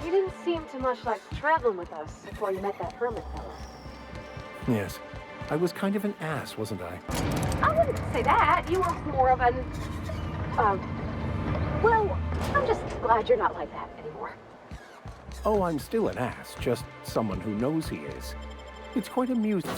You didn't seem too much like traveling with us before you met that hermit fellow. Yes. I was kind of an ass, wasn't I? I wouldn't say that. You were more of an... well, I'm just glad you're not like that anymore. Oh, I'm still an ass, just someone who knows he is. It's quite amusing.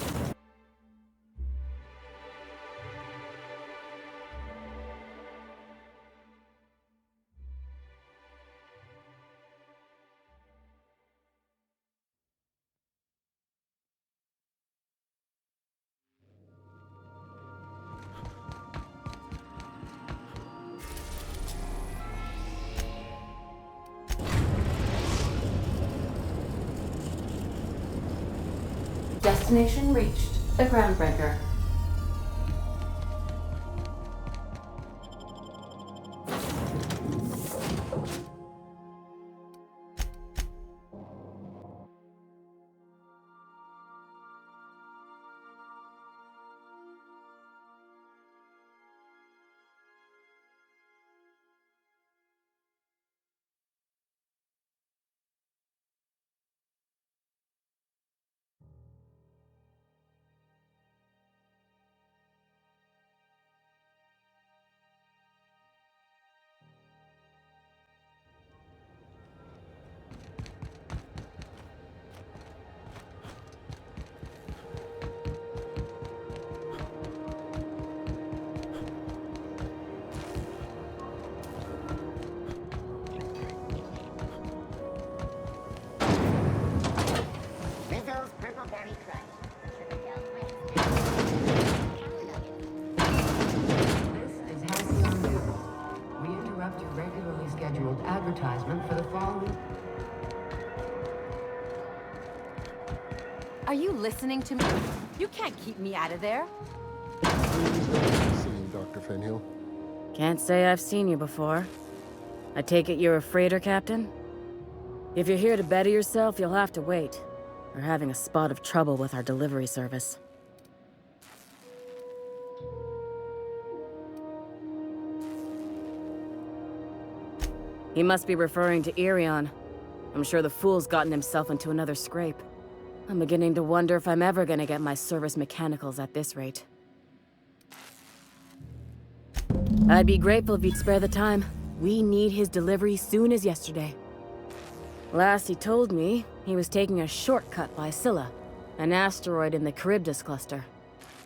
Destination reached. The Groundbreaker. Regularly scheduled advertisement for the following. Are you listening to me? You can't keep me out of there. Seeing Dr. Fenhill. Can't say I've seen you before. I take it you're a freighter captain? If you're here to better yourself, you'll have to wait. We're having a spot of trouble with our delivery service. He must be referring to Irion. I'm sure the fool's gotten himself into another scrape. I'm beginning to wonder if I'm ever gonna get my service mechanicals at this rate. I'd be grateful if you'd spare the time. We need his delivery soon as yesterday. Last he told me, he was taking a shortcut by Scylla, an asteroid in the Charybdis cluster.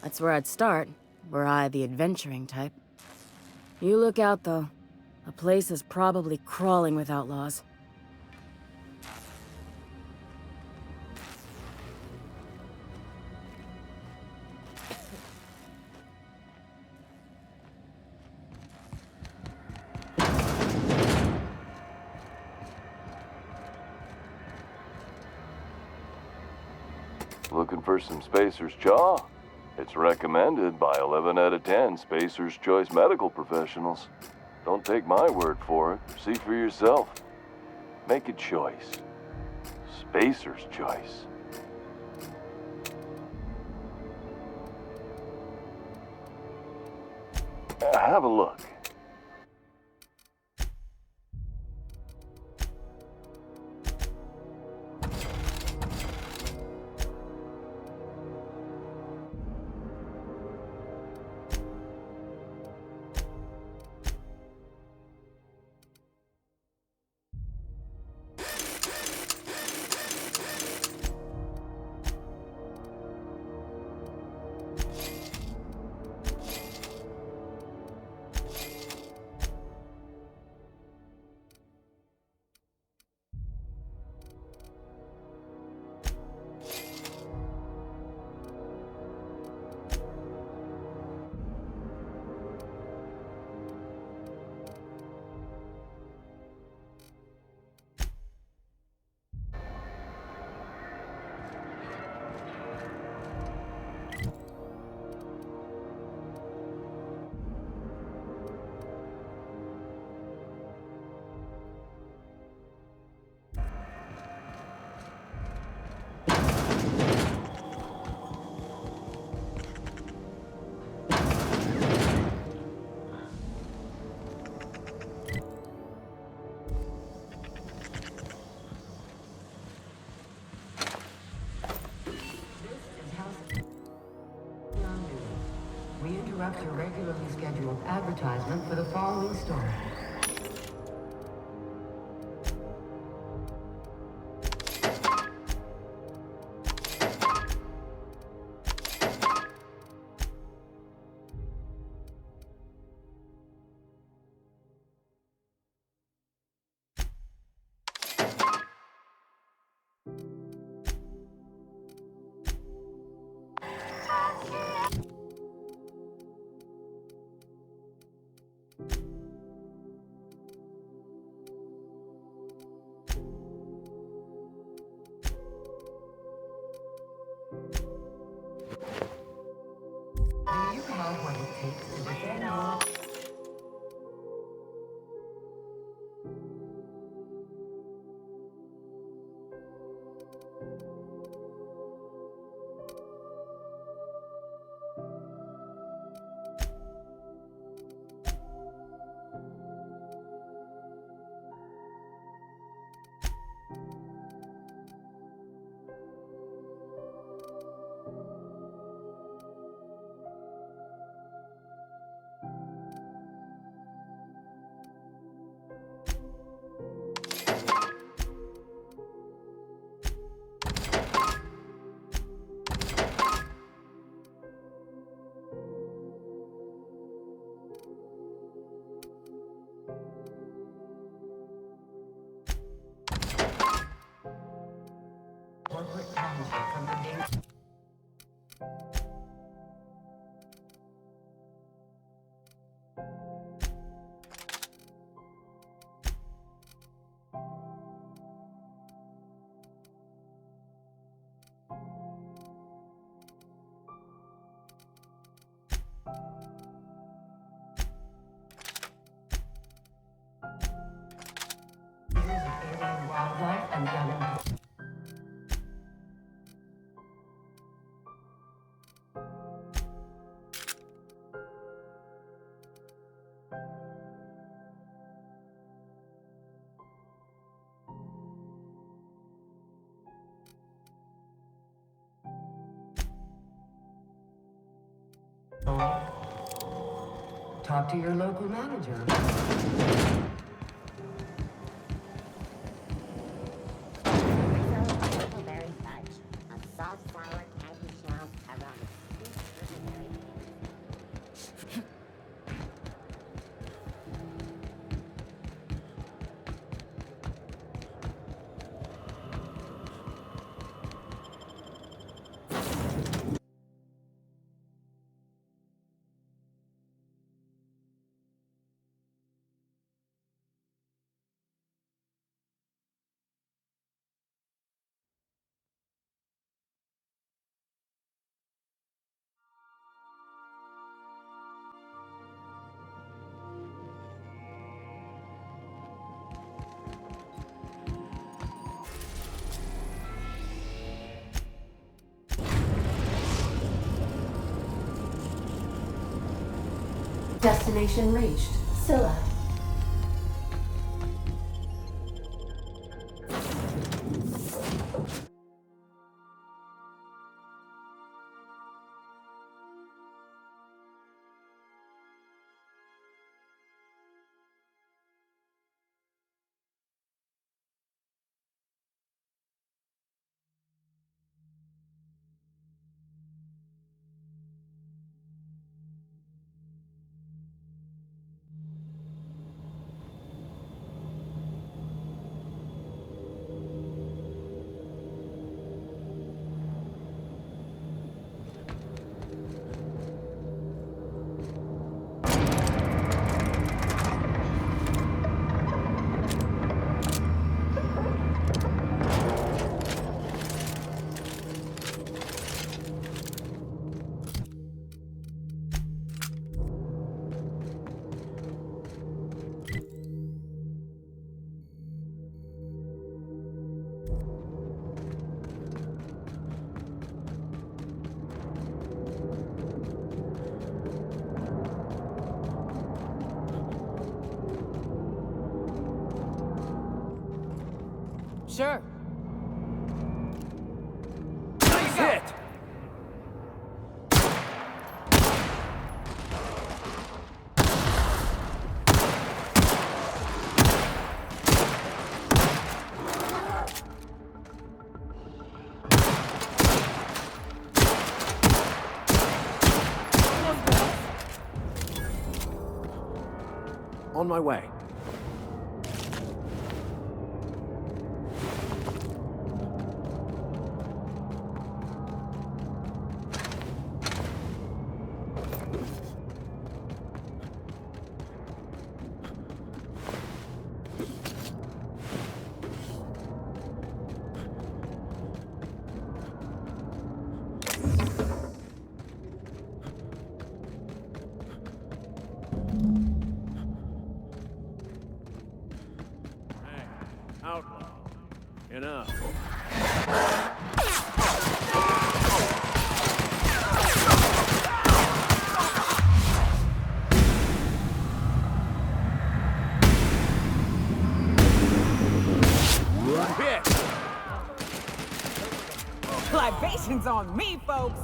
That's where I'd start, were I the adventuring type. You look out, though. The place is probably crawling with outlaws. Looking for some Spacer's Jaw? It's recommended by 11 out of 10 Spacer's Choice medical professionals. Don't take my word for it. See for yourself. Make a choice. Spacer's Choice. Have a look. interrupt your regularly scheduled advertisement for the following story. Do you have what it takes to defend your... corporate counsel from the day... Alien wildlife and gun. Talk to your local manager. Very fudge. A soft, sour, candy shell, around Destination reached. Scylla. Sure. Nice hit! On my way. Outlaw. Enough. Libations on me, folks!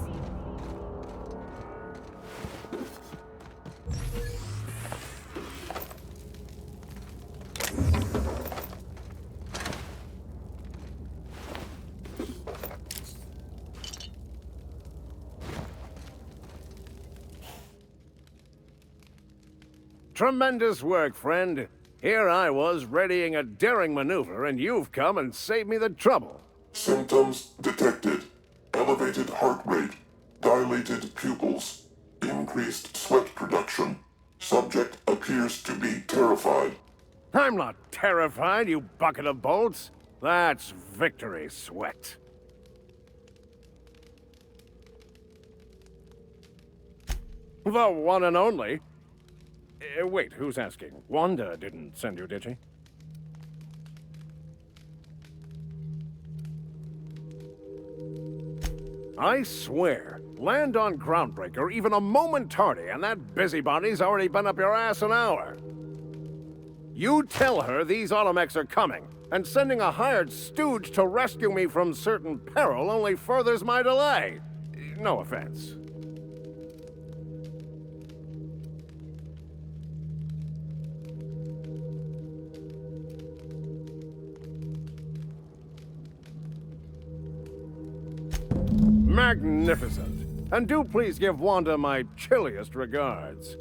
Tremendous work, friend. Here I was readying a daring maneuver, and you've come and saved me the trouble. Symptoms detected. Elevated heart rate, dilated pupils, increased sweat production. Subject appears to be terrified. I'm not terrified, you bucket of bolts. That's victory sweat. The one and only. Wait, who's asking? Wanda didn't send you, did she? I swear, land on Groundbreaker even a moment tardy, and that busybody's already been up your ass an hour. You tell her these automechs are coming, and sending a hired stooge to rescue me from certain peril only furthers my delay. No offense. Magnificent. And do please give Wanda my chilliest regards.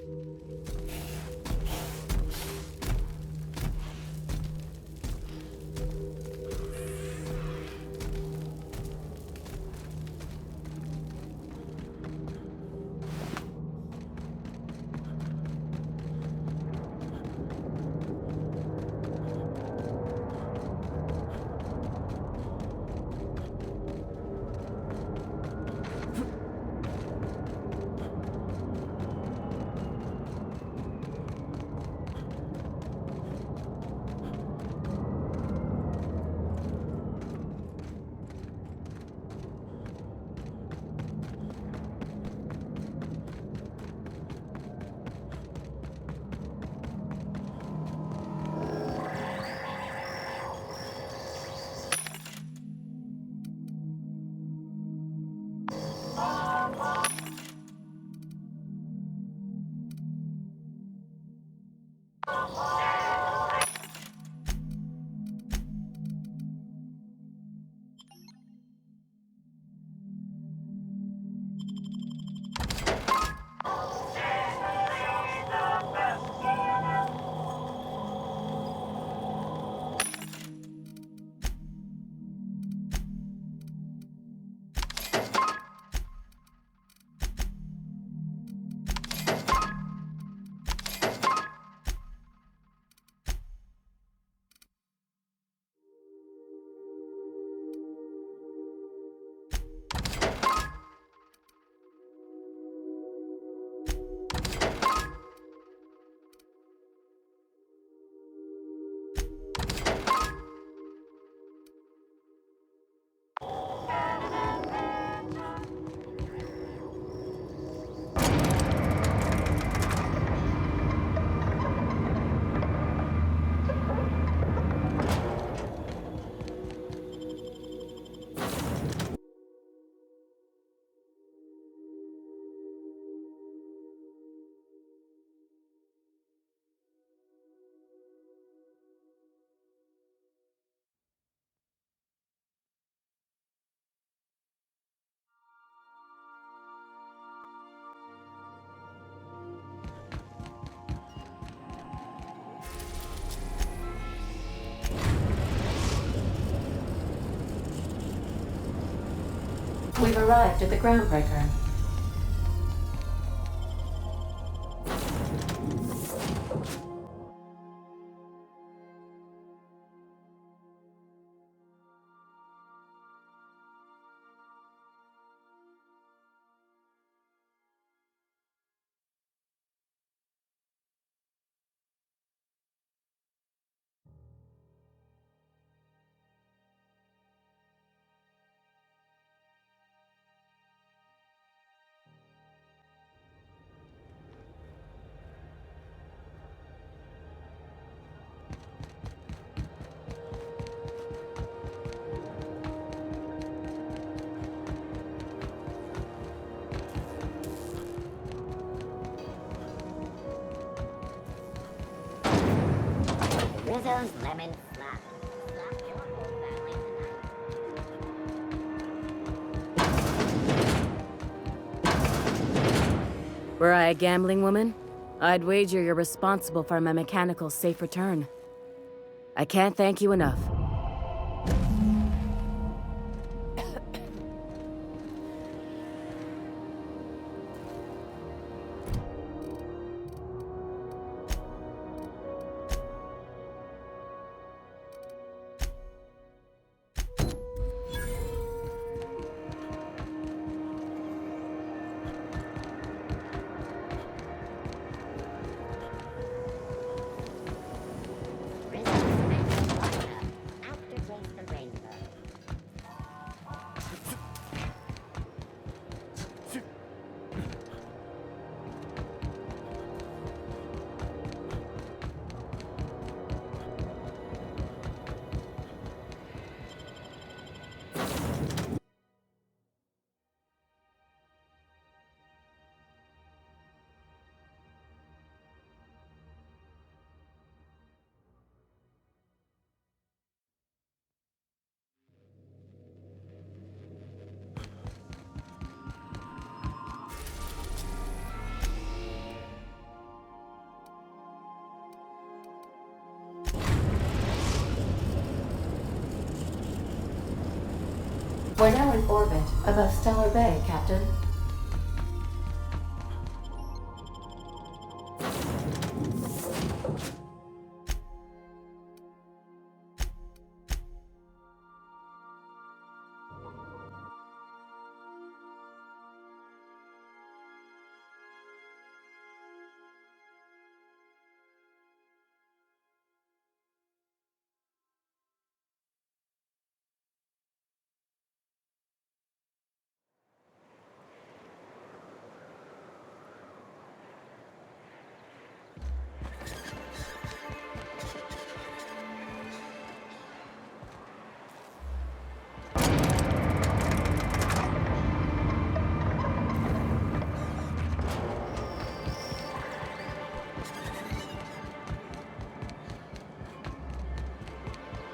We've arrived at the groundbreaker. Rizzo's lemon slap. Slap your whole family tonight. Were I a gambling woman, I'd wager you're responsible for my mechanical safe return. I can't thank you enough. Rizzo's magic water. Aftertaste the rainbow. We're now in orbit above Stellar Bay, Captain.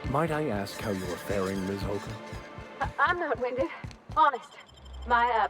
Might I ask how you are faring, Ms. Hoker? I'm not winded. Honest. My,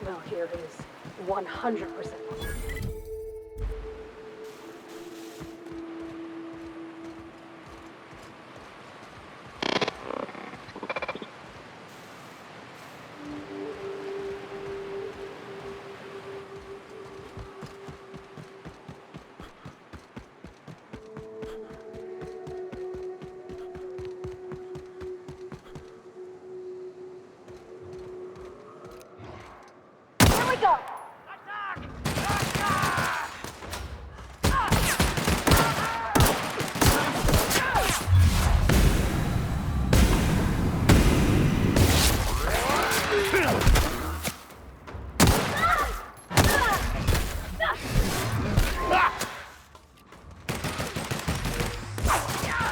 smell here is 100%. Here we go!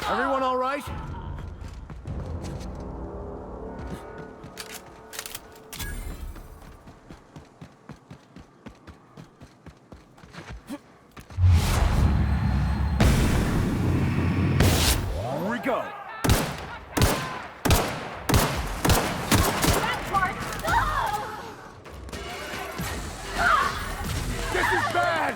Everyone all right? Here we go. This is bad!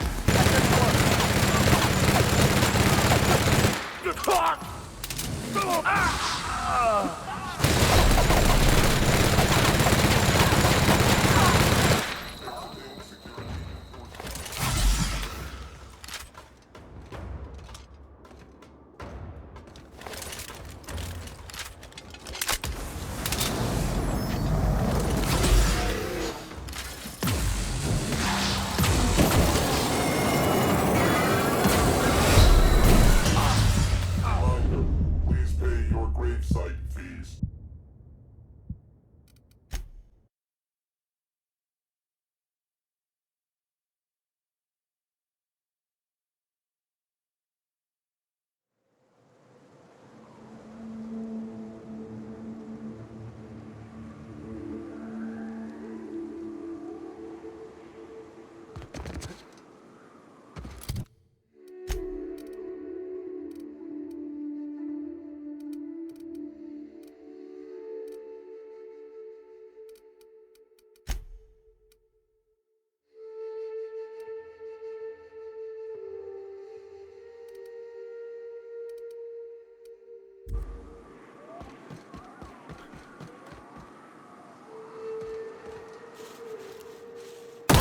Please pay your gravesite fees.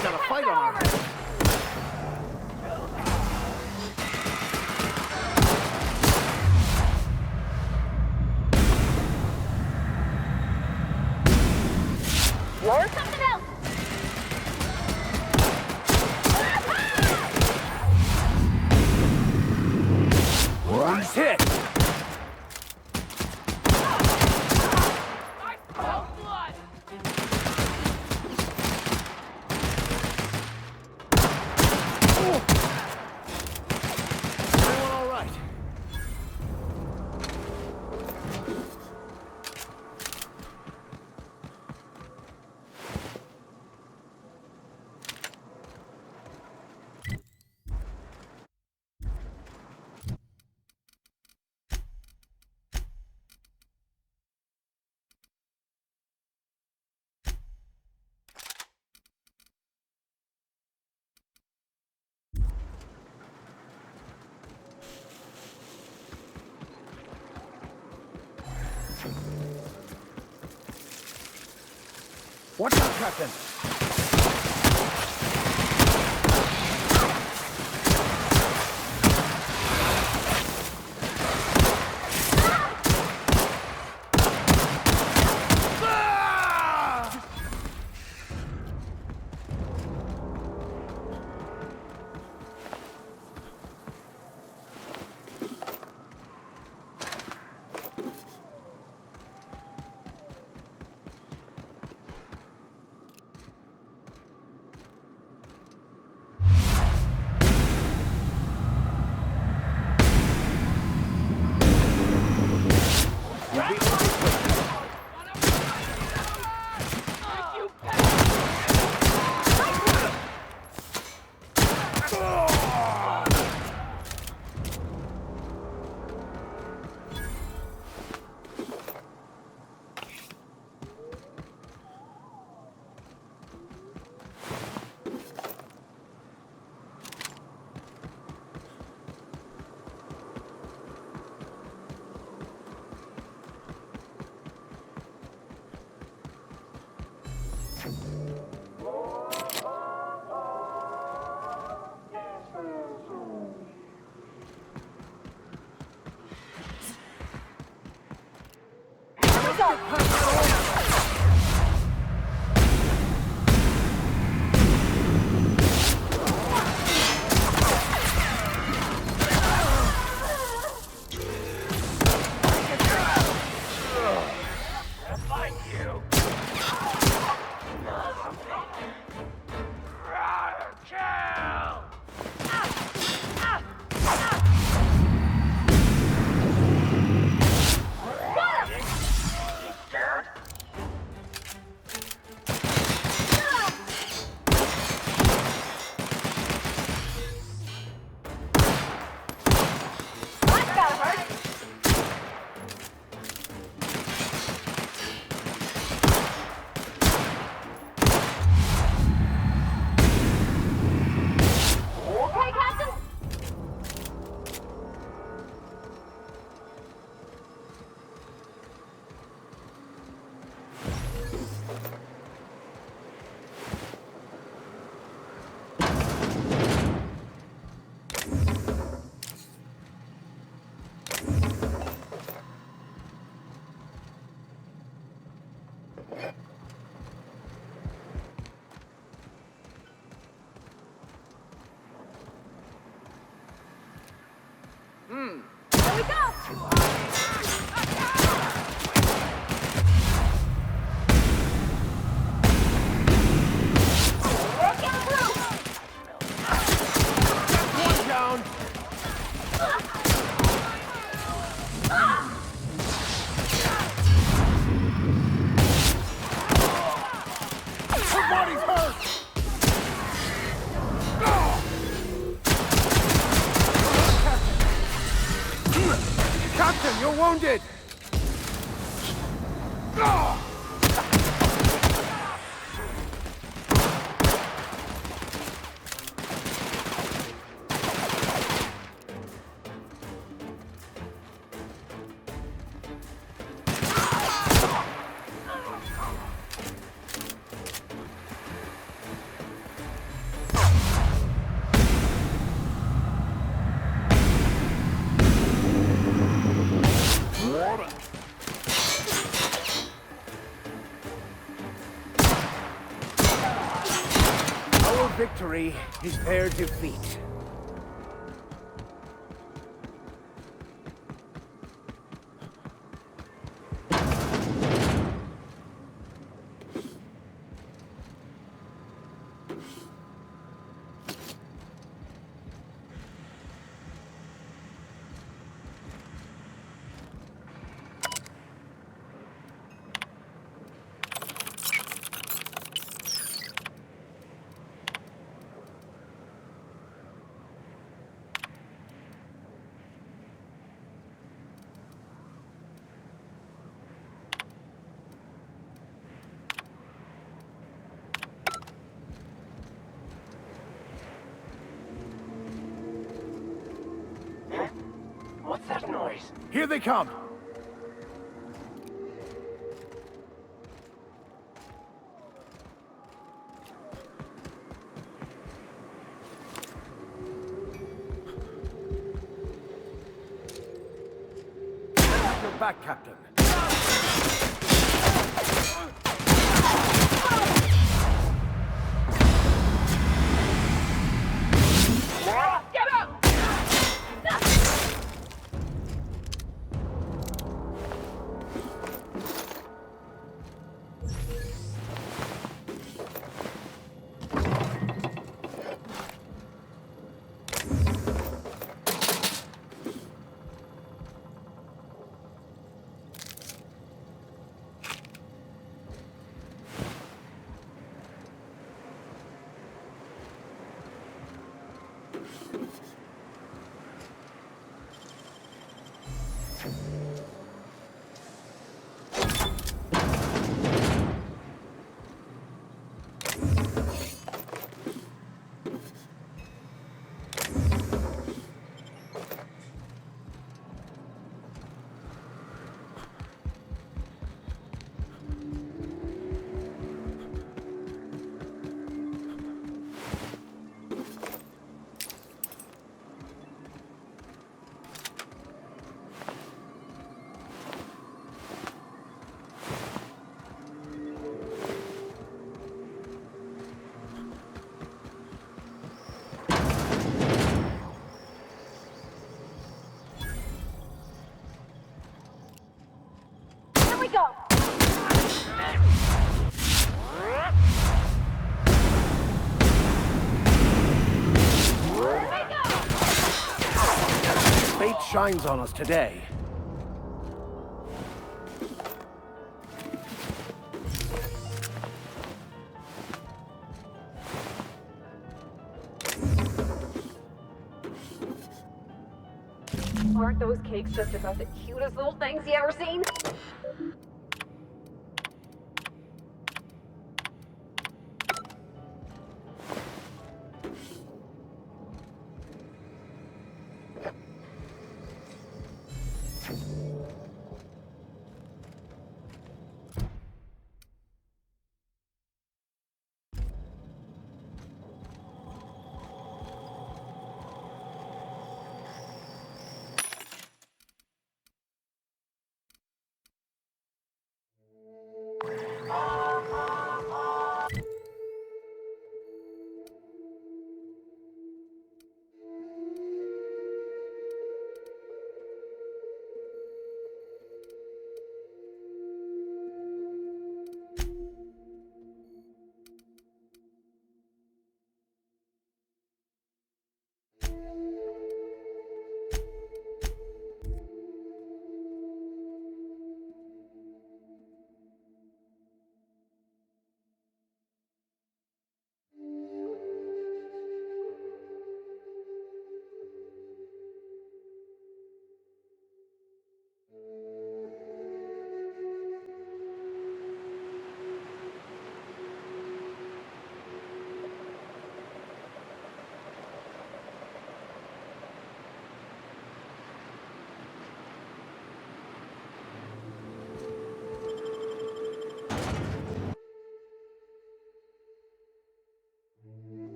Got a fight on our hands. Or something else! One's hit. Everyone all right? Watch out, Captain! Captain, you're wounded! Our victory is their defeat. What's that noise? Here they come! You're back, Captain. Get up! shines on us today. Aren't those cakes just about the cutest little things you ever seen?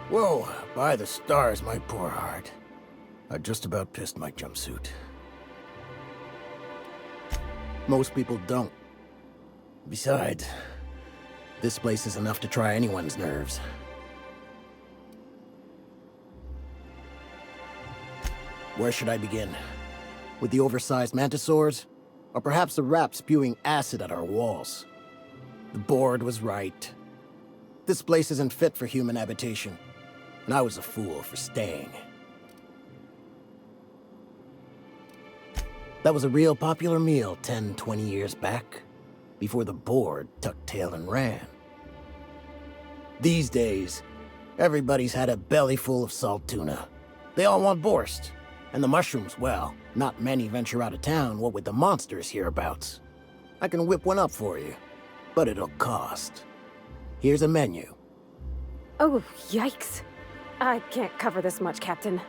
Whoa, by the stars, my poor heart. I just about pissed my jumpsuit. Most people don't. Besides, this place is enough to try anyone's nerves. Where should I begin? With the oversized mantisaurs? Or perhaps the rat spewing acid at our walls? The board was right. This place isn't fit for human habitation, and I was a fool for staying. That was a real popular meal 10, 20 years back, before the board tucked tail and ran. These days, everybody's had a belly full of salt tuna. They all want borscht, and the mushrooms, well, not many venture out of town, what with the monsters hereabouts. I can whip one up for you, but it'll cost. Here's a menu. Oh, yikes. I can't cover this much, Captain.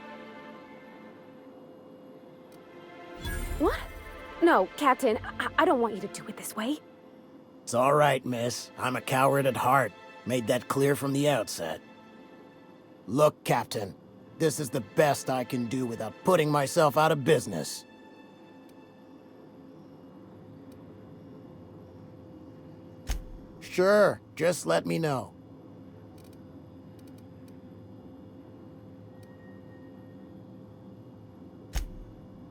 What? No, Captain, I don't want you to do it this way. It's all right, miss. I'm a coward at heart. Made that clear from the outset. Look, Captain, this is the best I can do without putting myself out of business. Sure, just let me know.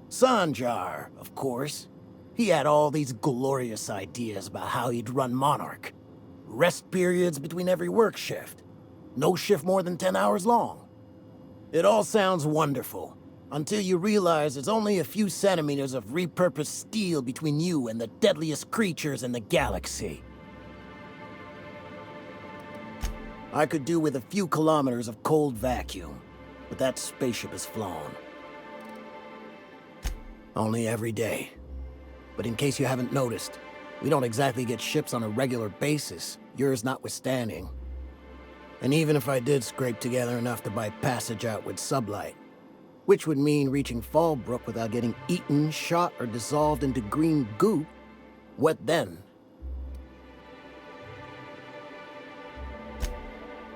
Sanjar, of course. He had all these glorious ideas about how he'd run Monarch. Rest periods between every work shift. No shift more than 10 hours long. It all sounds wonderful, until you realize there's only a few centimeters of repurposed steel between you and the deadliest creatures in the galaxy. I could do with a few kilometers of cold vacuum, but that spaceship is flown. Only every day. But in case you haven't noticed, we don't exactly get ships on a regular basis, yours notwithstanding. And even if I did scrape together enough to buy passage out with sublight, which would mean reaching Fallbrook without getting eaten, shot, or dissolved into green goop, what then?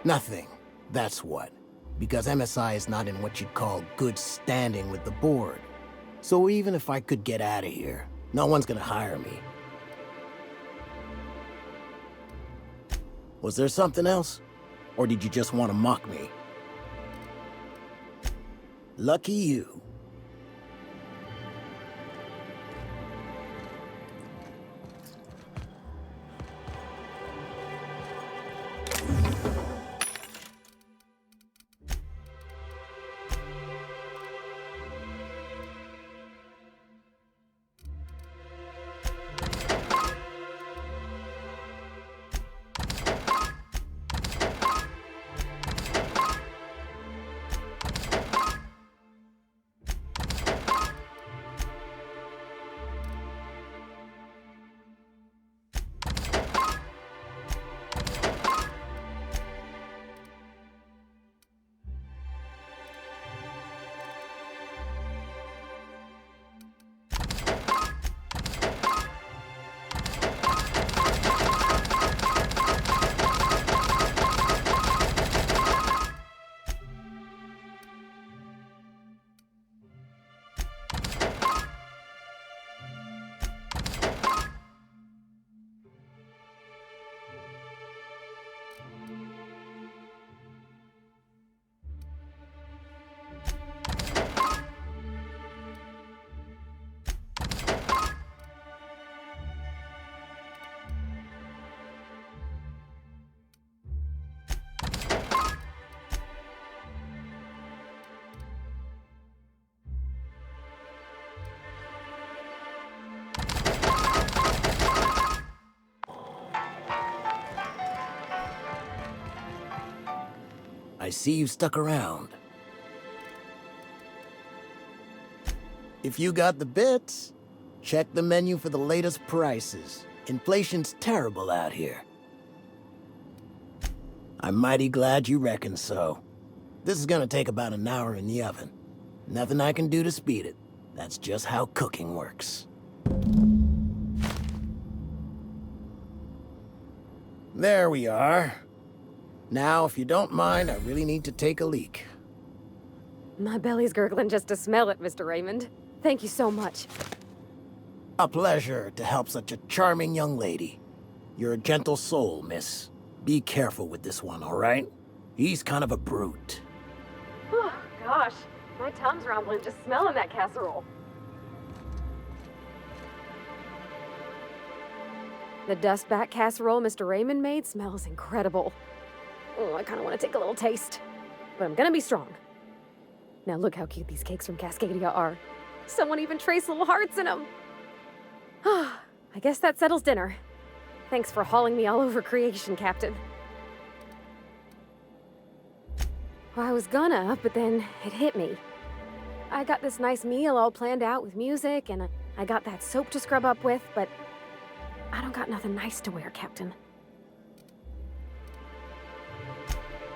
Nothing, that's what. Because MSI is not in what you'd call good standing with the board. So even if I could get out of here, no one's gonna hire me. Was there something else? Or did you just want to mock me? Lucky you. I see you stuck around. If you got the bits, check the menu for the latest prices. Inflation's terrible out here. I'm mighty glad you reckon so. This is gonna take about an hour in the oven. Nothing I can do to speed it. That's just how cooking works. There we are. Now, if you don't mind, I really need to take a leak. My belly's gurgling just to smell it, Mr. Raymond. Thank you so much. A pleasure to help such a charming young lady. You're a gentle soul, miss. Be careful with this one, all right? He's kind of a brute. Oh, gosh. My tongue's rumbling just smelling that casserole. The dustback casserole Mr. Raymond made smells incredible. Oh, I kind of want to take a little taste. But I'm gonna be strong. Now look how cute these cakes from Cascadia are. Someone even traced little hearts in them. I guess that settles dinner. Thanks for hauling me all over creation, Captain. Well, I was gonna, but then it hit me. I got this nice meal all planned out with music, and I got that soap to scrub up with, but I don't got nothing nice to wear, Captain.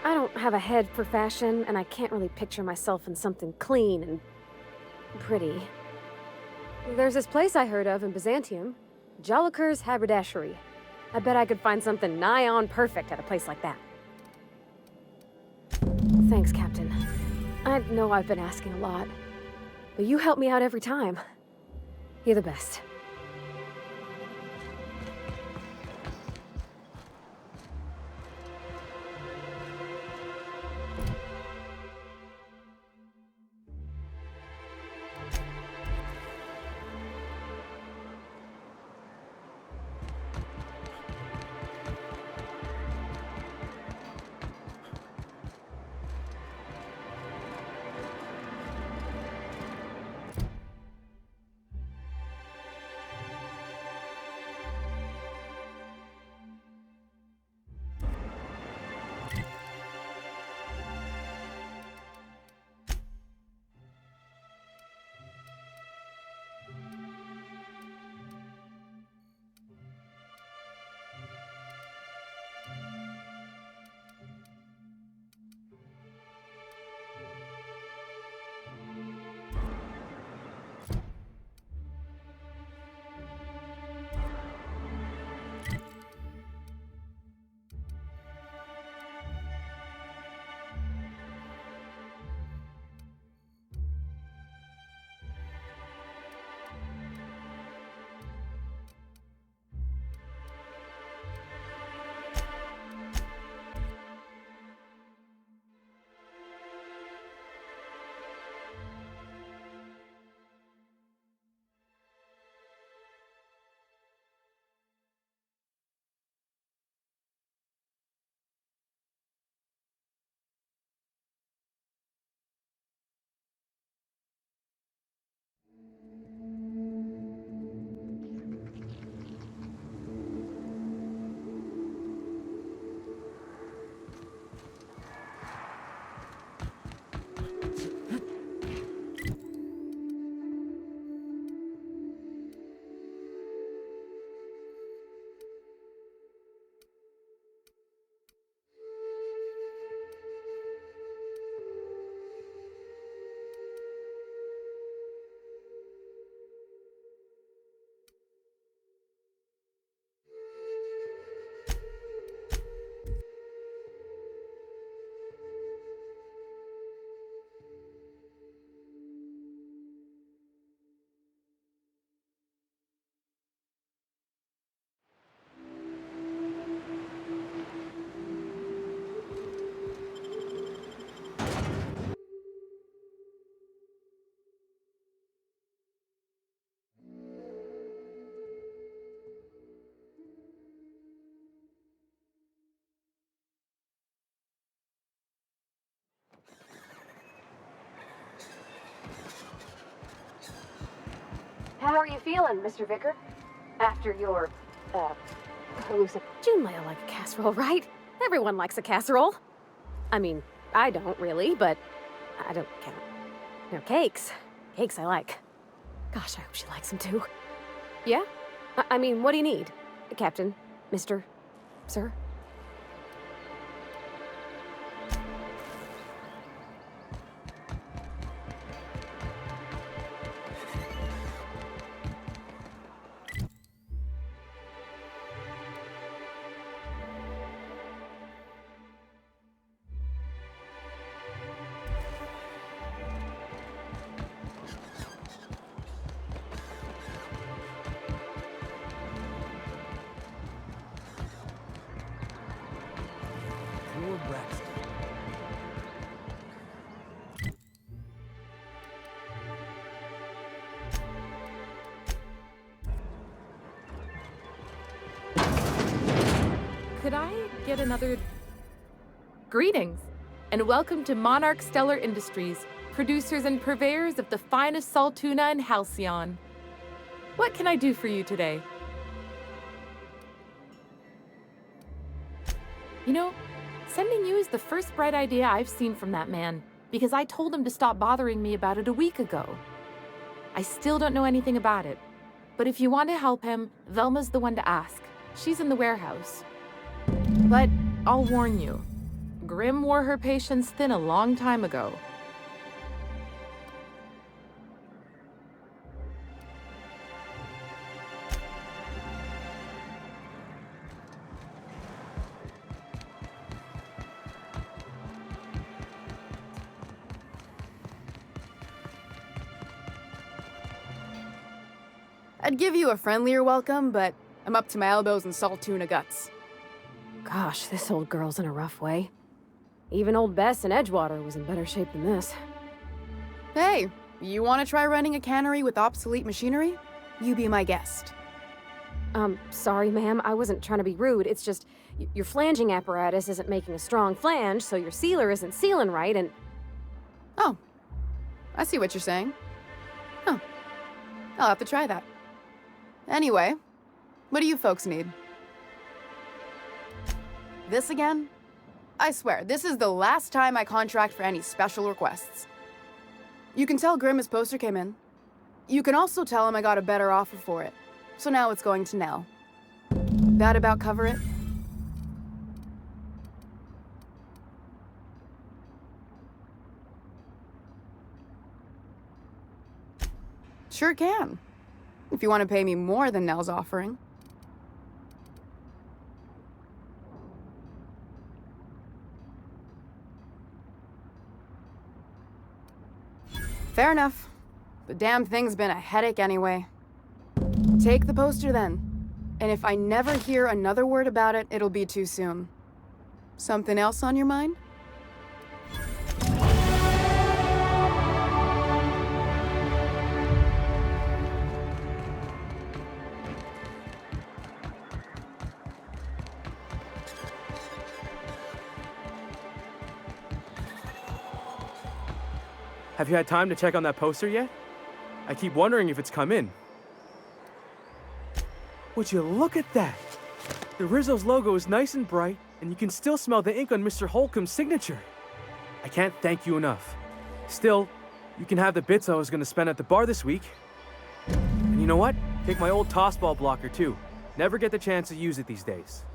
I don't have a head for fashion, and I can't really picture myself in something clean and pretty. There's this place I heard of in Byzantium, Joliker's Haberdashery. I bet I could find something nigh on perfect at a place like that. Thanks, Captain. I know I've been asking a lot, but you help me out every time. You're the best. How are you feeling, Mr. Vicar? After your, hallucination? June Leia like a casserole, right? Everyone likes a casserole. I mean, I don't really, but I don't count. No, cakes. Cakes I like. Gosh, I hope she likes them too. Yeah? I mean, what do you need? Captain? Mr. Sir? Could I get another... Greetings, and welcome to Monarch Stellar Industries, producers and purveyors of the finest salt tuna in Halcyon. What can I do for you today? You know, sending you is the first bright idea I've seen from that man, because I told him to stop bothering me about it a week ago. I still don't know anything about it, but if you want to help him, Velma's the one to ask. She's in the warehouse. But I'll warn you, Grimm wore her patience thin a long time ago. I'd give you a friendlier welcome, but I'm up to my elbows in salt tuna guts. Gosh, this old girl's in a rough way. Even old Bess in Edgewater was in better shape than this. Hey, you want to try running a cannery with obsolete machinery? You be my guest. Sorry, ma'am. I wasn't trying to be rude. It's just, your flanging apparatus isn't making a strong flange, so your sealer isn't sealing right, and... Oh, I see what you're saying. Huh. I'll have to try that. Anyway, what do you folks need? This again? I swear, this is the last time I contract for any special requests. You can tell Grimm his poster came in. You can also tell him I got a better offer for it. So now it's going to Nell. That about cover it? Sure can. If you want to pay me more than Nell's offering. Fair enough. The damn thing's been a headache anyway. Take the poster then. And if I never hear another word about it, it'll be too soon. Something else on your mind? Have you had time to check on that poster yet? I keep wondering if it's come in. Would you look at that? The Rizzo's logo is nice and bright, and you can still smell the ink on Mr. Holcomb's signature. I can't thank you enough. Still, you can have the bits I was going to spend at the bar this week. And you know what? Take my old tossball blocker too. Never get the chance to use it these days.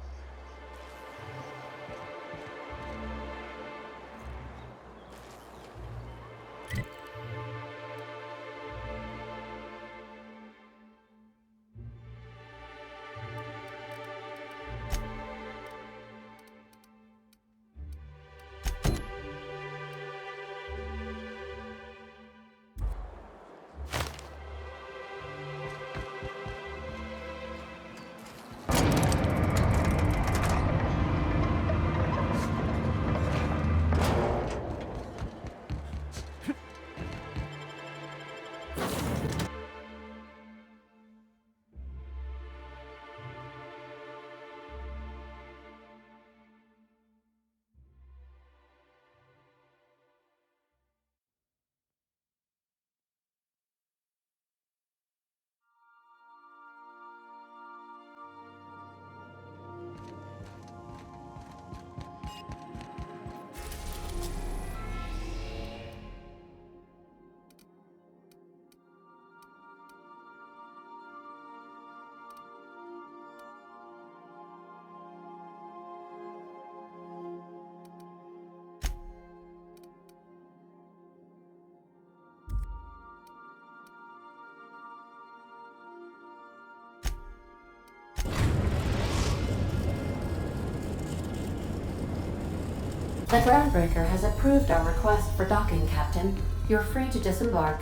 The groundbreaker has approved our request for docking, Captain. You're free to disembark.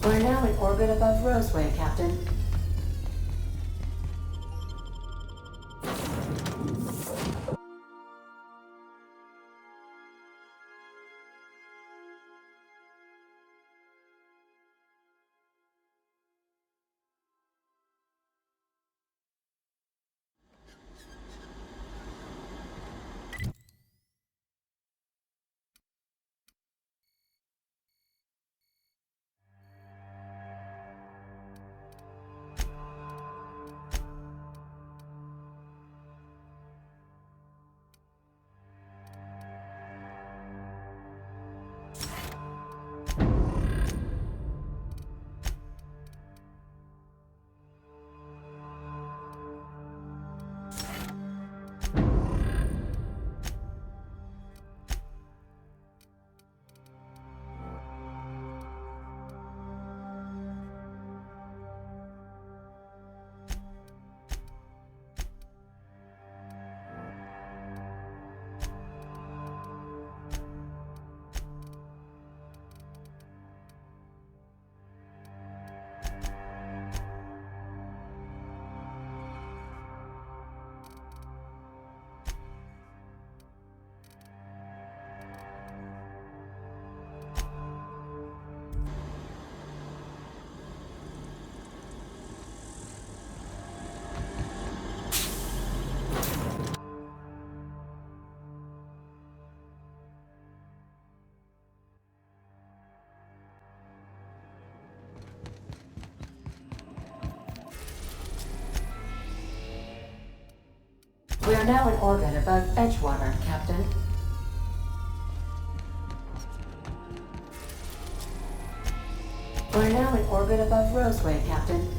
We're now in orbit above Roseway, Captain. We are now in orbit above Edgewater, Captain. We're now in orbit above Roseway, Captain.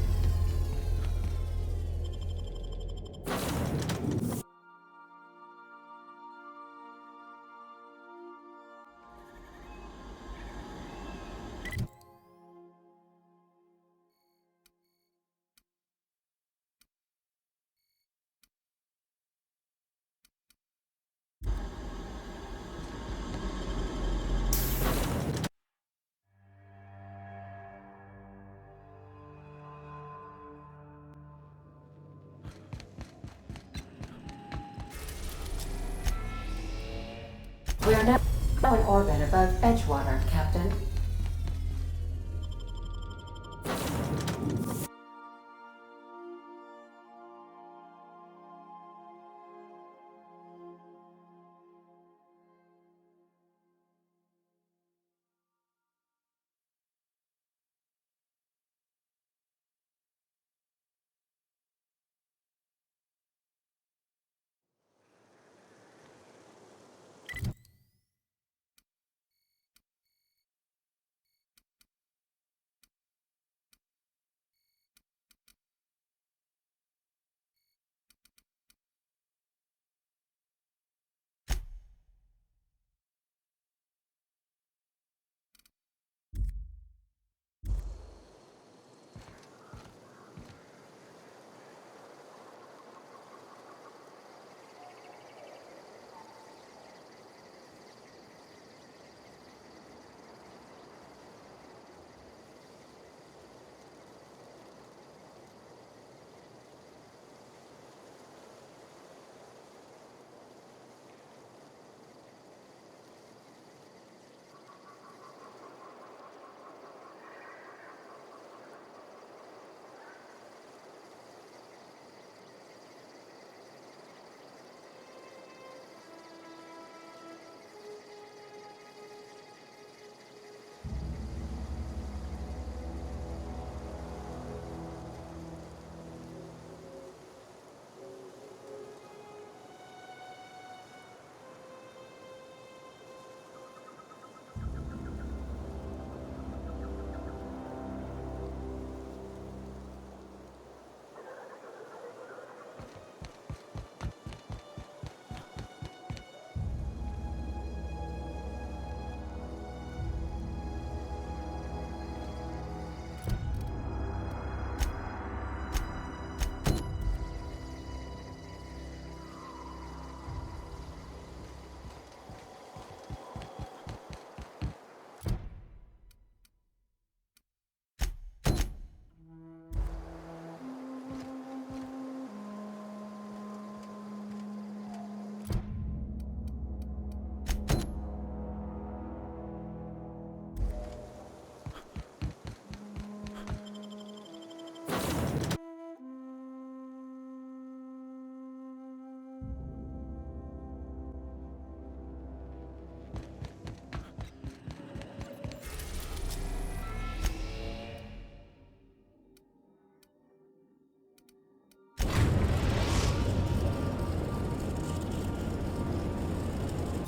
We are now in orbit above Edgewater, Captain.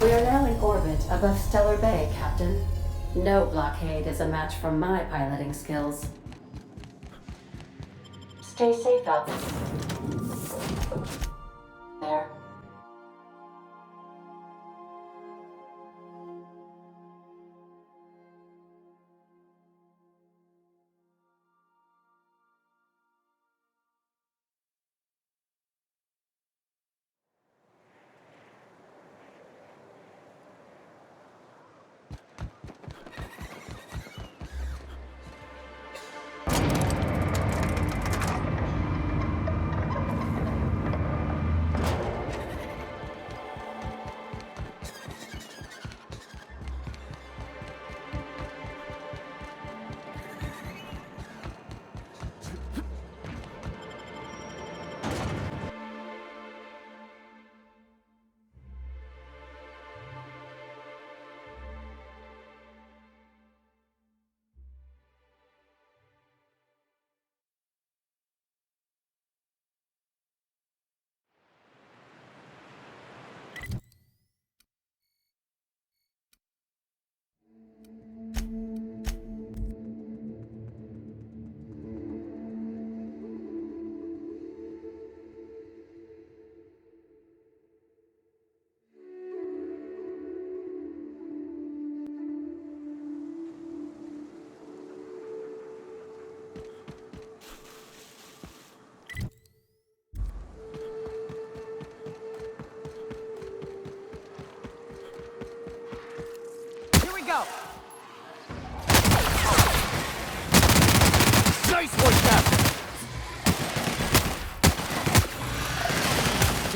We are now in orbit above Stellar Bay, Captain. No blockade is a match for my piloting skills. Stay safe out there.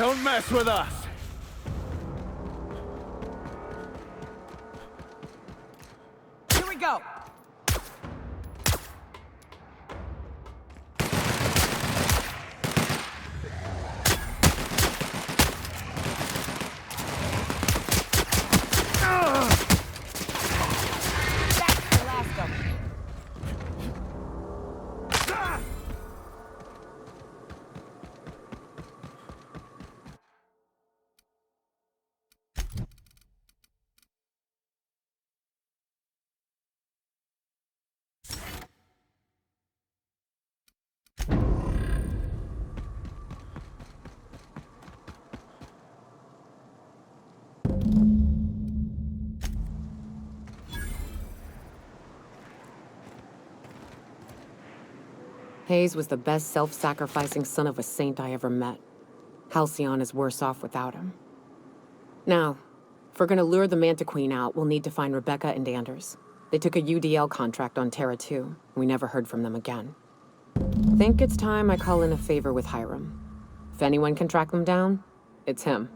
Don't mess with us! Here we go! Hayes was the best self-sacrificing son of a saint I ever met. Halcyon is worse off without him. Now, if we're gonna lure the Manta Queen out, we'll need to find Rebecca and Anders. They took a UDL contract on Terra 2. We never heard from them again. Think it's time I call in a favor with Hiram. If anyone can track them down, it's him.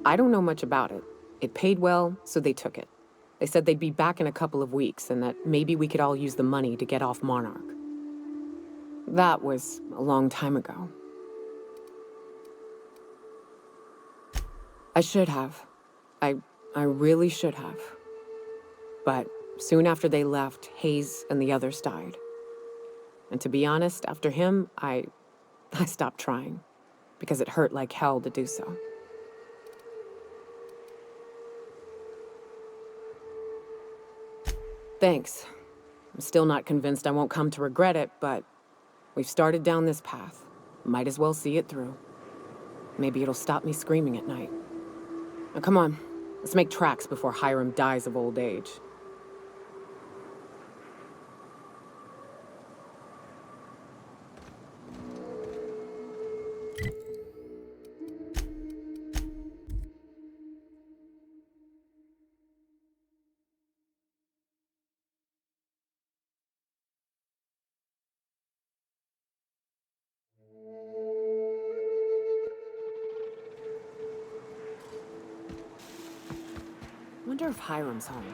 I don't know much about it. It paid well, so they took it. They said they'd be back in a couple of weeks and that maybe we could all use the money to get off Monarch. That was a long time ago. I should have. I really should have. But soon after they left, Hayes and the others died. And to be honest, after him, I stopped trying, because it hurt like hell to do so. Thanks. I'm still not convinced I won't come to regret it, but we've started down this path. Might as well see it through. Maybe it'll stop me screaming at night. Now come on, let's make tracks before Hiram dies of old age. Wonder if Hiram's home.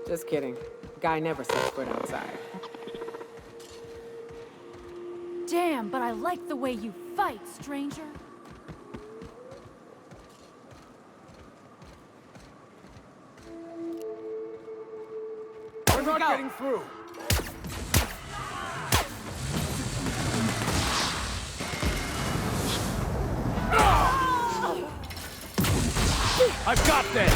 Just kidding. Guy never sets foot outside. Damn, but I like the way you fight, stranger. We're not getting through. I've got this!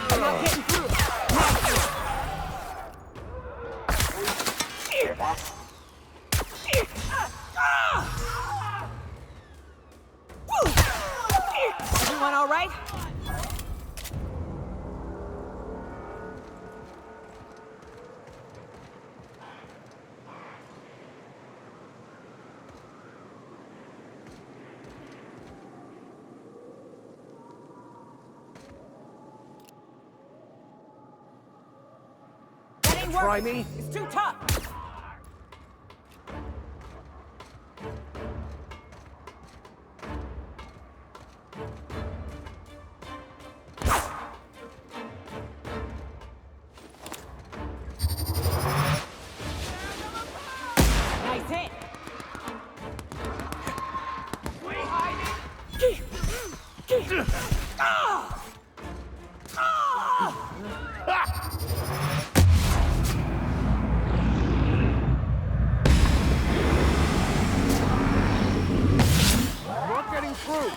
I'm not getting through. Everyone all right? Try me? It's too tough. Nice hit. Not getting through.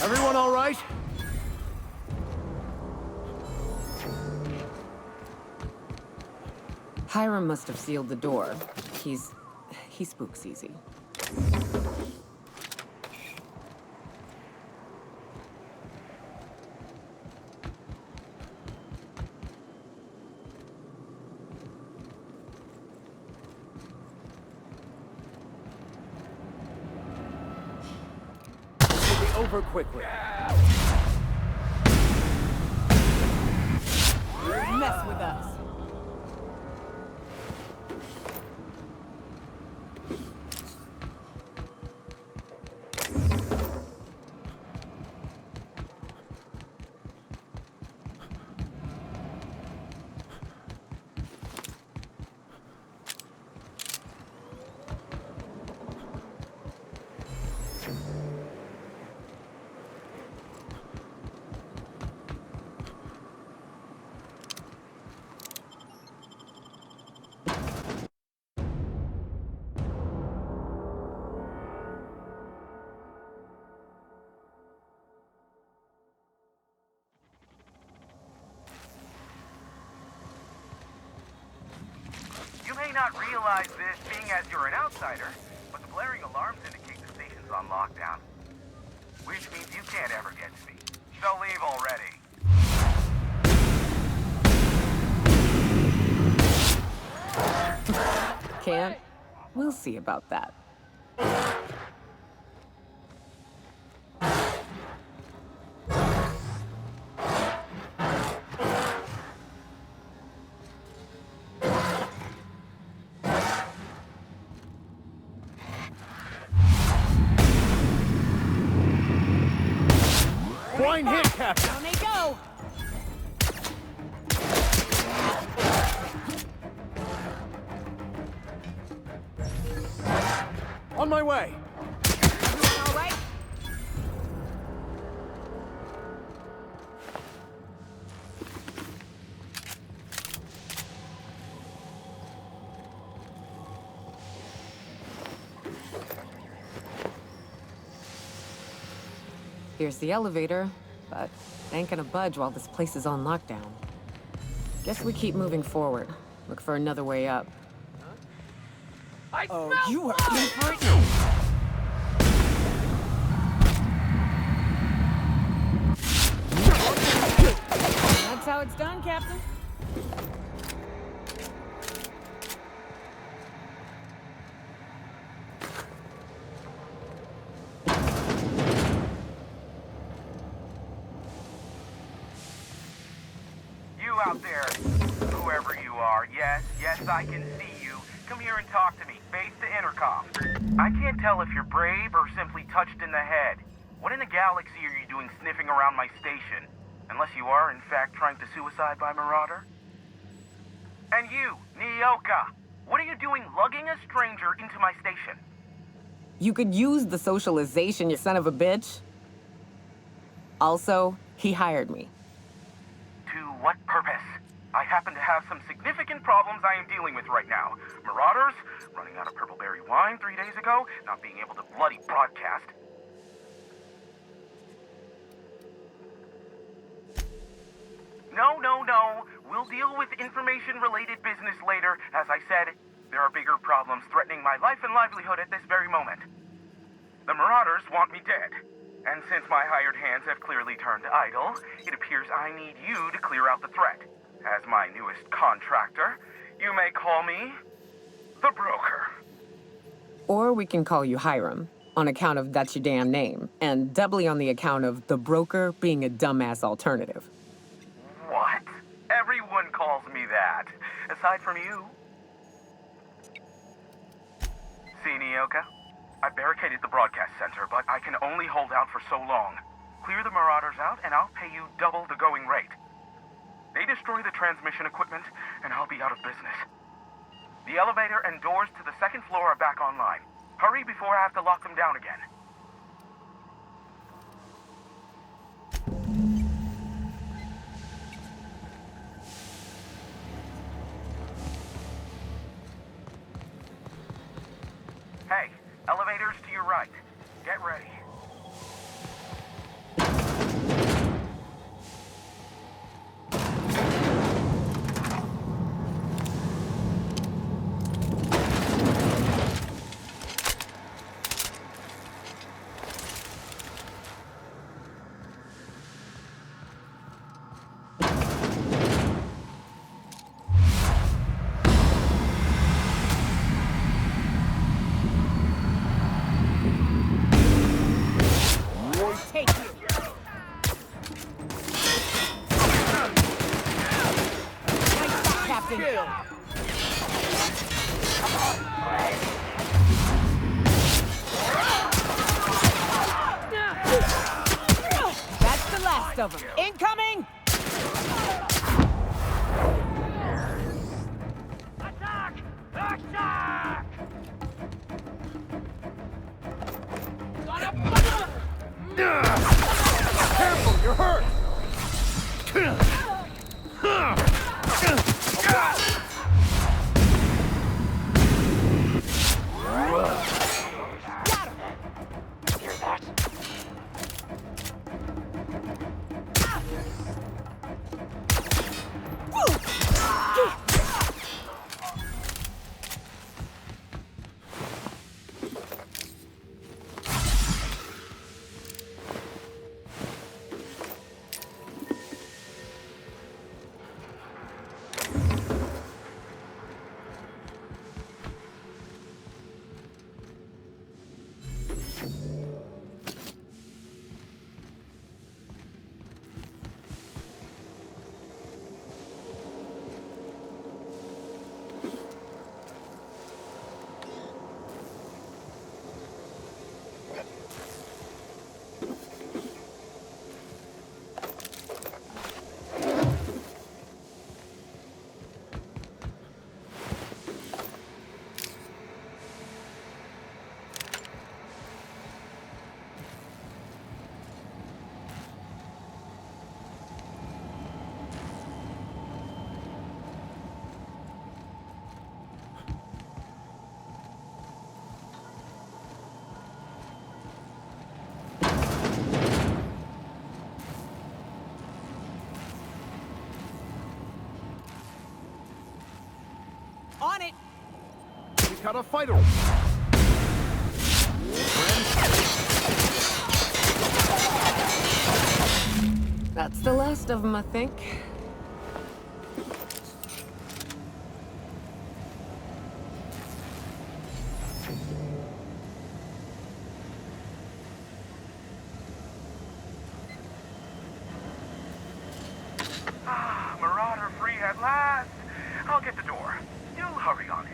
Everyone all right? Hiram must have sealed the door. He spooks easy. It'll be over quickly. Mess with us. You may not realize this, being as you're an outsider, but the blaring alarms indicate the station's on lockdown. Which means you can't ever get to me. So leave already. Can't? We'll see about that. Fine hit, Captain! Down they go! On my way! Everyone all right? Here's the elevator, but it ain't gonna budge while this place is on lockdown. Guess we keep moving forward. Look for another way up. Oh, you are in for it. That's how it's done, Captain. You out there, whoever you are, yes, I can see you. Come here and talk to me, face the intercom. I can't tell if you're brave or simply touched in the head. What in the galaxy are you doing sniffing around my station? Unless you are, in fact, trying to suicide by Marauder? And you, Nyoka, what are you doing lugging a stranger into my station? You could use the socialization, you son of a bitch. Also, he hired me. To what purpose? I happen to have some significant problems I am dealing with right now. Marauders, running out of purple berry wine 3 days ago, not being able to bloody broadcast. No. We'll deal with information-related business later. As I said, there are bigger problems threatening my life and livelihood at this very moment. The Marauders want me dead. And since my hired hands have clearly turned idle, it appears I need you to clear out the threat. As my newest contractor, you may call me the Broker. Or we can call you Hiram, on account of that's your damn name, and doubly on the account of the Broker being a dumbass alternative. What? Everyone calls me that, aside from you. See, Nyoka? I barricaded the broadcast center, but I can only hold out for so long. Clear the Marauders out, and I'll pay you double the going rate. They destroy the transmission equipment, and I'll be out of business. The elevator and doors to the second floor are back online. Hurry before I have to lock them down again. Hey, elevators to your right. Get ready. of them. Incoming! Attack! Attack! Careful, you're hurt! Hear that? On it! We got a fighter! That's the last of them, I think. Marauder free at last. I'll get the door. You hurry on in.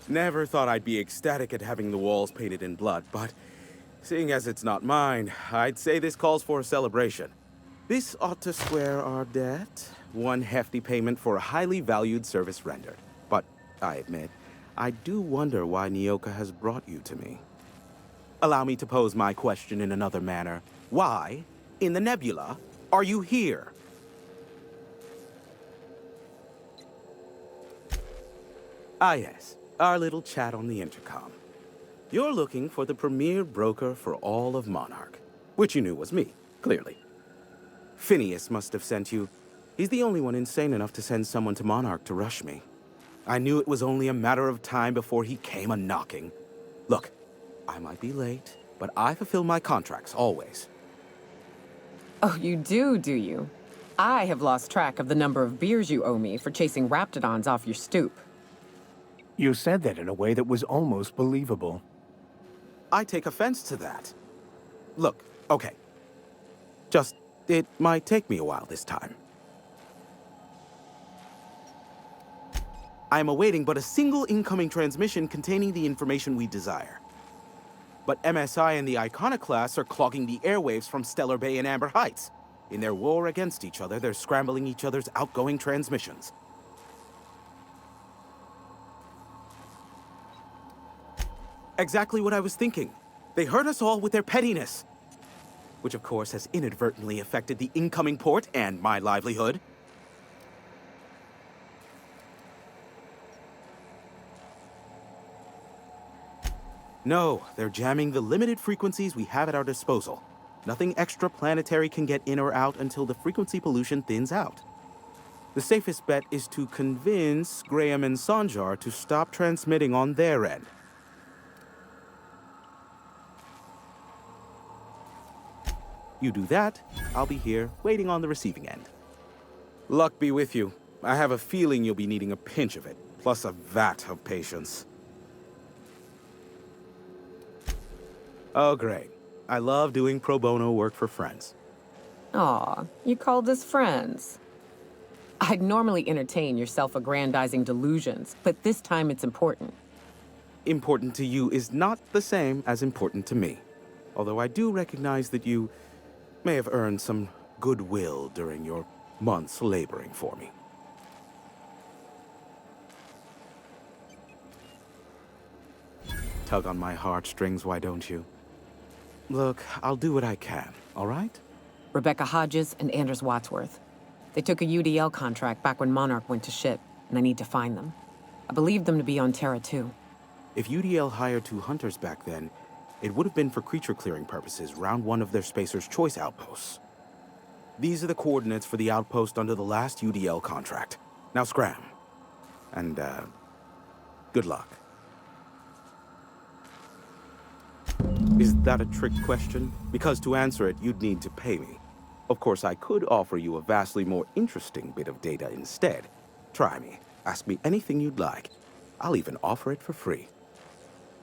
Never thought I'd be ecstatic at having the walls painted in blood, but seeing as it's not mine, I'd say this calls for a celebration. This ought to square our debt. One hefty payment for a highly valued service rendered. But I admit, I do wonder why Nyoka has brought you to me. Allow me to pose my question in another manner. Why, in the nebula, are you here? Ah yes, our little chat on the intercom. You're looking for the premier broker for all of Monarch, which you knew was me, clearly. Phineas must have sent you. He's the only one insane enough to send someone to Monarch to rush me. I knew it was only a matter of time before he came a-knocking. Look, I might be late, but I fulfill my contracts, always. Oh, you do you? I have lost track of the number of beers you owe me for chasing raptidons off your stoop. You said that in a way that was almost believable. I take offense to that. Look, okay. It might take me a while this time. I am awaiting but a single incoming transmission containing the information we desire. But MSI and the Iconoclasts are clogging the airwaves from Stellar Bay and Amber Heights. In their war against each other, they're scrambling each other's outgoing transmissions. Exactly what I was thinking. They hurt us all with their pettiness. Which of course has inadvertently affected the incoming port and my livelihood. No, they're jamming the limited frequencies we have at our disposal. Nothing extraplanetary can get in or out until the frequency pollution thins out. The safest bet is to convince Graham and Sanjar to stop transmitting on their end. You do that, I'll be here, waiting on the receiving end. Luck be with you. I have a feeling you'll be needing a pinch of it, plus a vat of patience. Oh, great. I love doing pro bono work for friends. Aw, you called us friends. I'd normally entertain your self-aggrandizing delusions, but this time it's important. Important to you is not the same as important to me. although I do recognize that you may have earned some goodwill during your months laboring for me. Tug on my heartstrings, why don't you? Look, I'll do what I can, all right? Rebecca Hodges and Anders Wadsworth. They took a UDL contract back when Monarch went to shit, and I need to find them. I believe them to be on Terra too. If UDL hired 2 hunters back then, it would have been for creature clearing purposes, round 1 of their Spacer's Choice outposts. These are the coordinates for the outpost under the last UDL contract. Now scram. And, good luck. Is that a trick question? Because to answer it, you'd need to pay me. Of course, I could offer you a vastly more interesting bit of data instead. Try me. Ask me anything you'd like. I'll even offer it for free.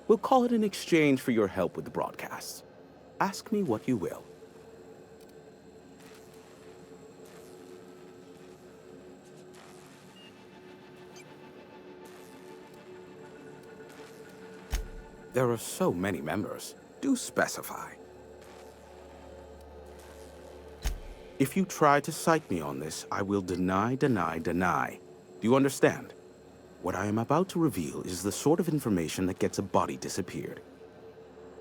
We'll call it an exchange for your help with the broadcasts. Ask me what you will. There are so many members. Do specify. If you try to cite me on this, I will deny, deny, deny. Do you understand? What I am about to reveal is the sort of information that gets a body disappeared.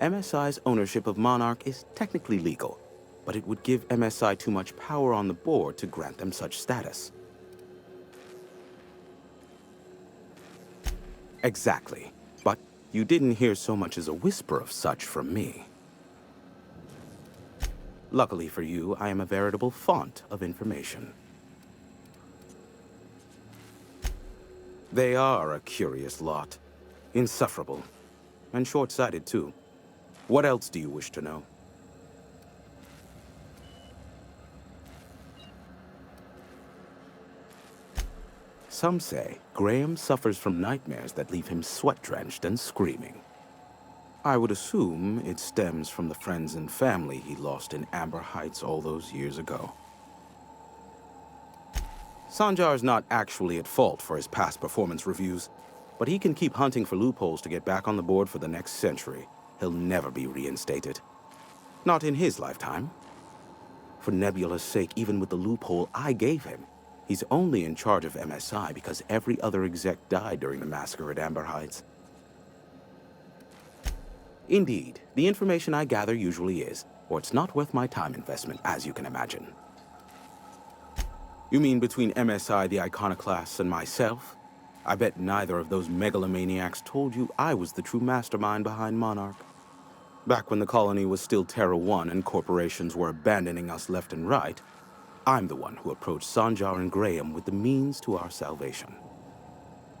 MSI's ownership of Monarch is technically legal, but it would give MSI too much power on the board to grant them such status. Exactly. But you didn't hear so much as a whisper of such from me. Luckily for you, I am a veritable font of information. They are a curious lot. Insufferable. And short-sighted, too. What else do you wish to know? Some say Graham suffers from nightmares that leave him sweat-drenched and screaming. I would assume it stems from the friends and family he lost in Amber Heights all those years ago. Sanjar's not actually at fault for his past performance reviews, but he can keep hunting for loopholes to get back on the board for the next century. He'll never be reinstated. Not in his lifetime. For Nebula's sake, even with the loophole I gave him, he's only in charge of MSI because every other exec died during the massacre at Amber Heights. Indeed, the information I gather usually is, or it's not worth my time investment, as you can imagine. You mean between MSI, the Iconoclasts, and myself? I bet neither of those megalomaniacs told you I was the true mastermind behind Monarch. Back when the colony was still Terra 1 and corporations were abandoning us left and right, I'm the one who approached Sanjar and Graham with the means to our salvation.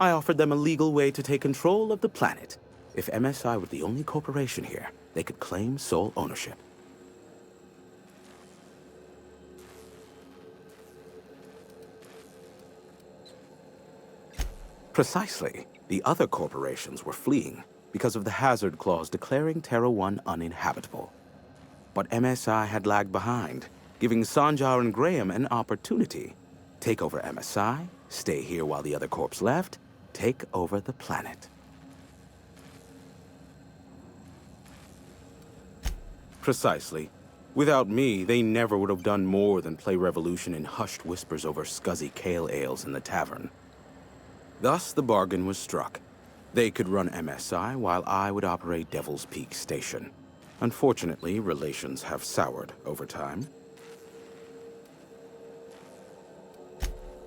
I offered them a legal way to take control of the planet. If MSI were the only corporation here, they could claim sole ownership. Precisely. The other corporations were fleeing because of the hazard clause declaring Terra 1 uninhabitable. But MSI had lagged behind, giving Sanjar and Graham an opportunity. Take over MSI, stay here while the other corps left, take over the planet. Precisely. Without me, they never would have done more than play Revolution in hushed whispers over scuzzy kale ales in the tavern. Thus, the bargain was struck. They could run MSI while I would operate Devil's Peak Station. Unfortunately, relations have soured over time.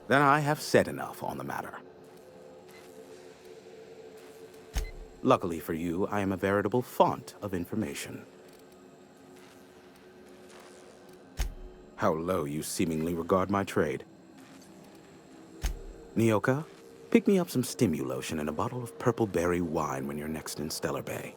Then I have said enough on the matter. Luckily for you, I am a veritable font of information. How low you seemingly regard my trade. Nyoka, pick me up some Stimulotion and a bottle of purple berry wine when you're next in Stellar Bay.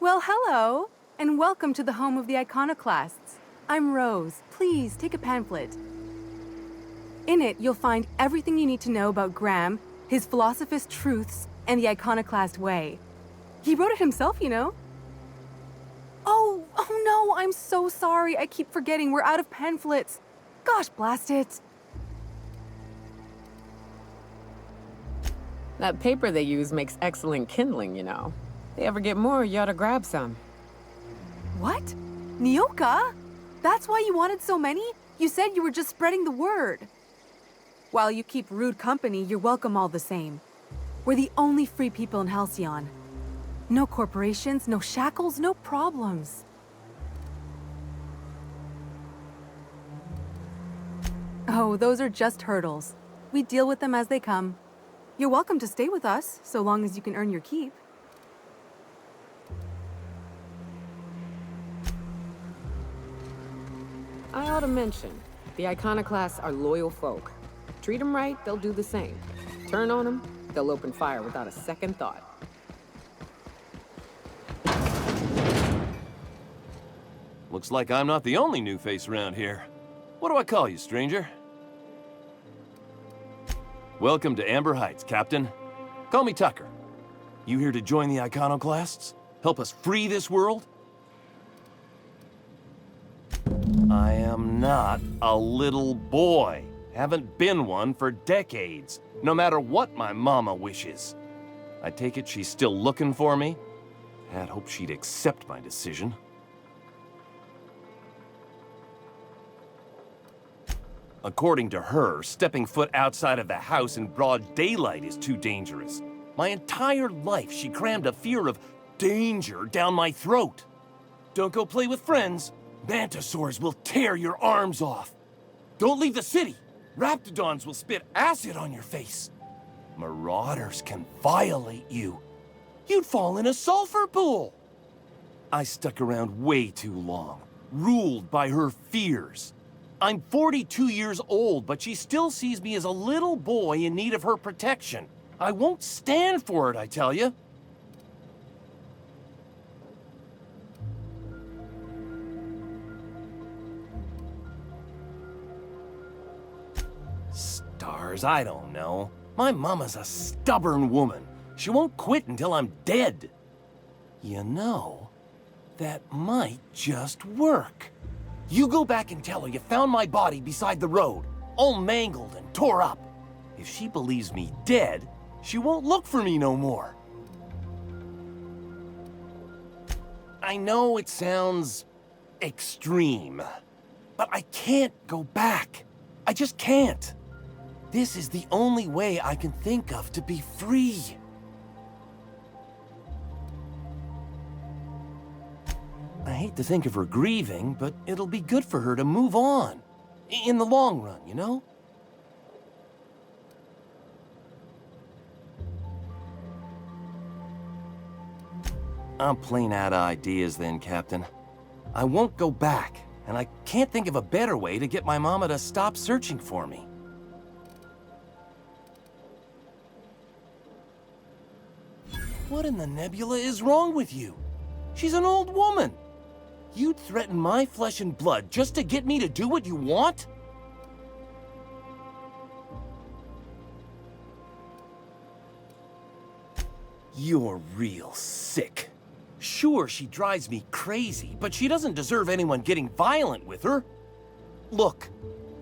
Well, hello, and welcome to the home of the iconoclasts. I'm Rose. Please take a pamphlet. In it, you'll find everything you need to know about Graham, his philosophist truths, and the iconoclast way. He wrote it himself, you know. Oh no, I'm so sorry. I keep forgetting we're out of pamphlets. Gosh, blast it. That paper they use makes excellent kindling, you know. If they ever get more, you ought to grab some. What? Nyoka? That's why you wanted so many? You said you were just spreading the word. While you keep rude company, you're welcome all the same. We're the only free people in Halcyon. No corporations, no shackles, no problems. Oh, those are just hurdles. We deal with them as they come. You're welcome to stay with us, so long as you can earn your keep. I ought to mention, the iconoclasts are loyal folk. Treat them right, they'll do the same. Turn on them, they'll open fire without a second thought. Looks like I'm not the only new face around here. What do I call you, stranger? Welcome to Amber Heights, Captain. Call me Tucker. You here to join the iconoclasts? Help us free this world? I am not a little boy. Haven't been one for decades, no matter what my mama wishes. I take it she's still looking for me? Had hoped she'd accept my decision. According to her, stepping foot outside of the house in broad daylight is too dangerous. My entire life, she crammed a fear of danger down my throat. Don't go play with friends. Mantisaurs will tear your arms off. Don't leave the city. Raptidons will spit acid on your face. Marauders can violate you. You'd fall in a sulfur pool. I stuck around way too long, ruled by her fears. I'm 42 years old, but she still sees me as a little boy in need of her protection. I won't stand for it, I tell you. Stars, I don't know. My mama's a stubborn woman. She won't quit until I'm dead. You know, that might just work. You go back and tell her you found my body beside the road, all mangled and tore up. If she believes me dead, she won't look for me no more. I know it sounds extreme, but I can't go back. I just can't. This is the only way I can think of to be free. I hate to think of her grieving, but it'll be good for her to move on. In the long run, you know? I'm plain out of ideas then, Captain. I won't go back, and I can't think of a better way to get my mama to stop searching for me. What in the nebula is wrong with you? She's an old woman. You'd threaten my flesh and blood just to get me to do what you want? You're real sick. Sure, she drives me crazy, but she doesn't deserve anyone getting violent with her. Look,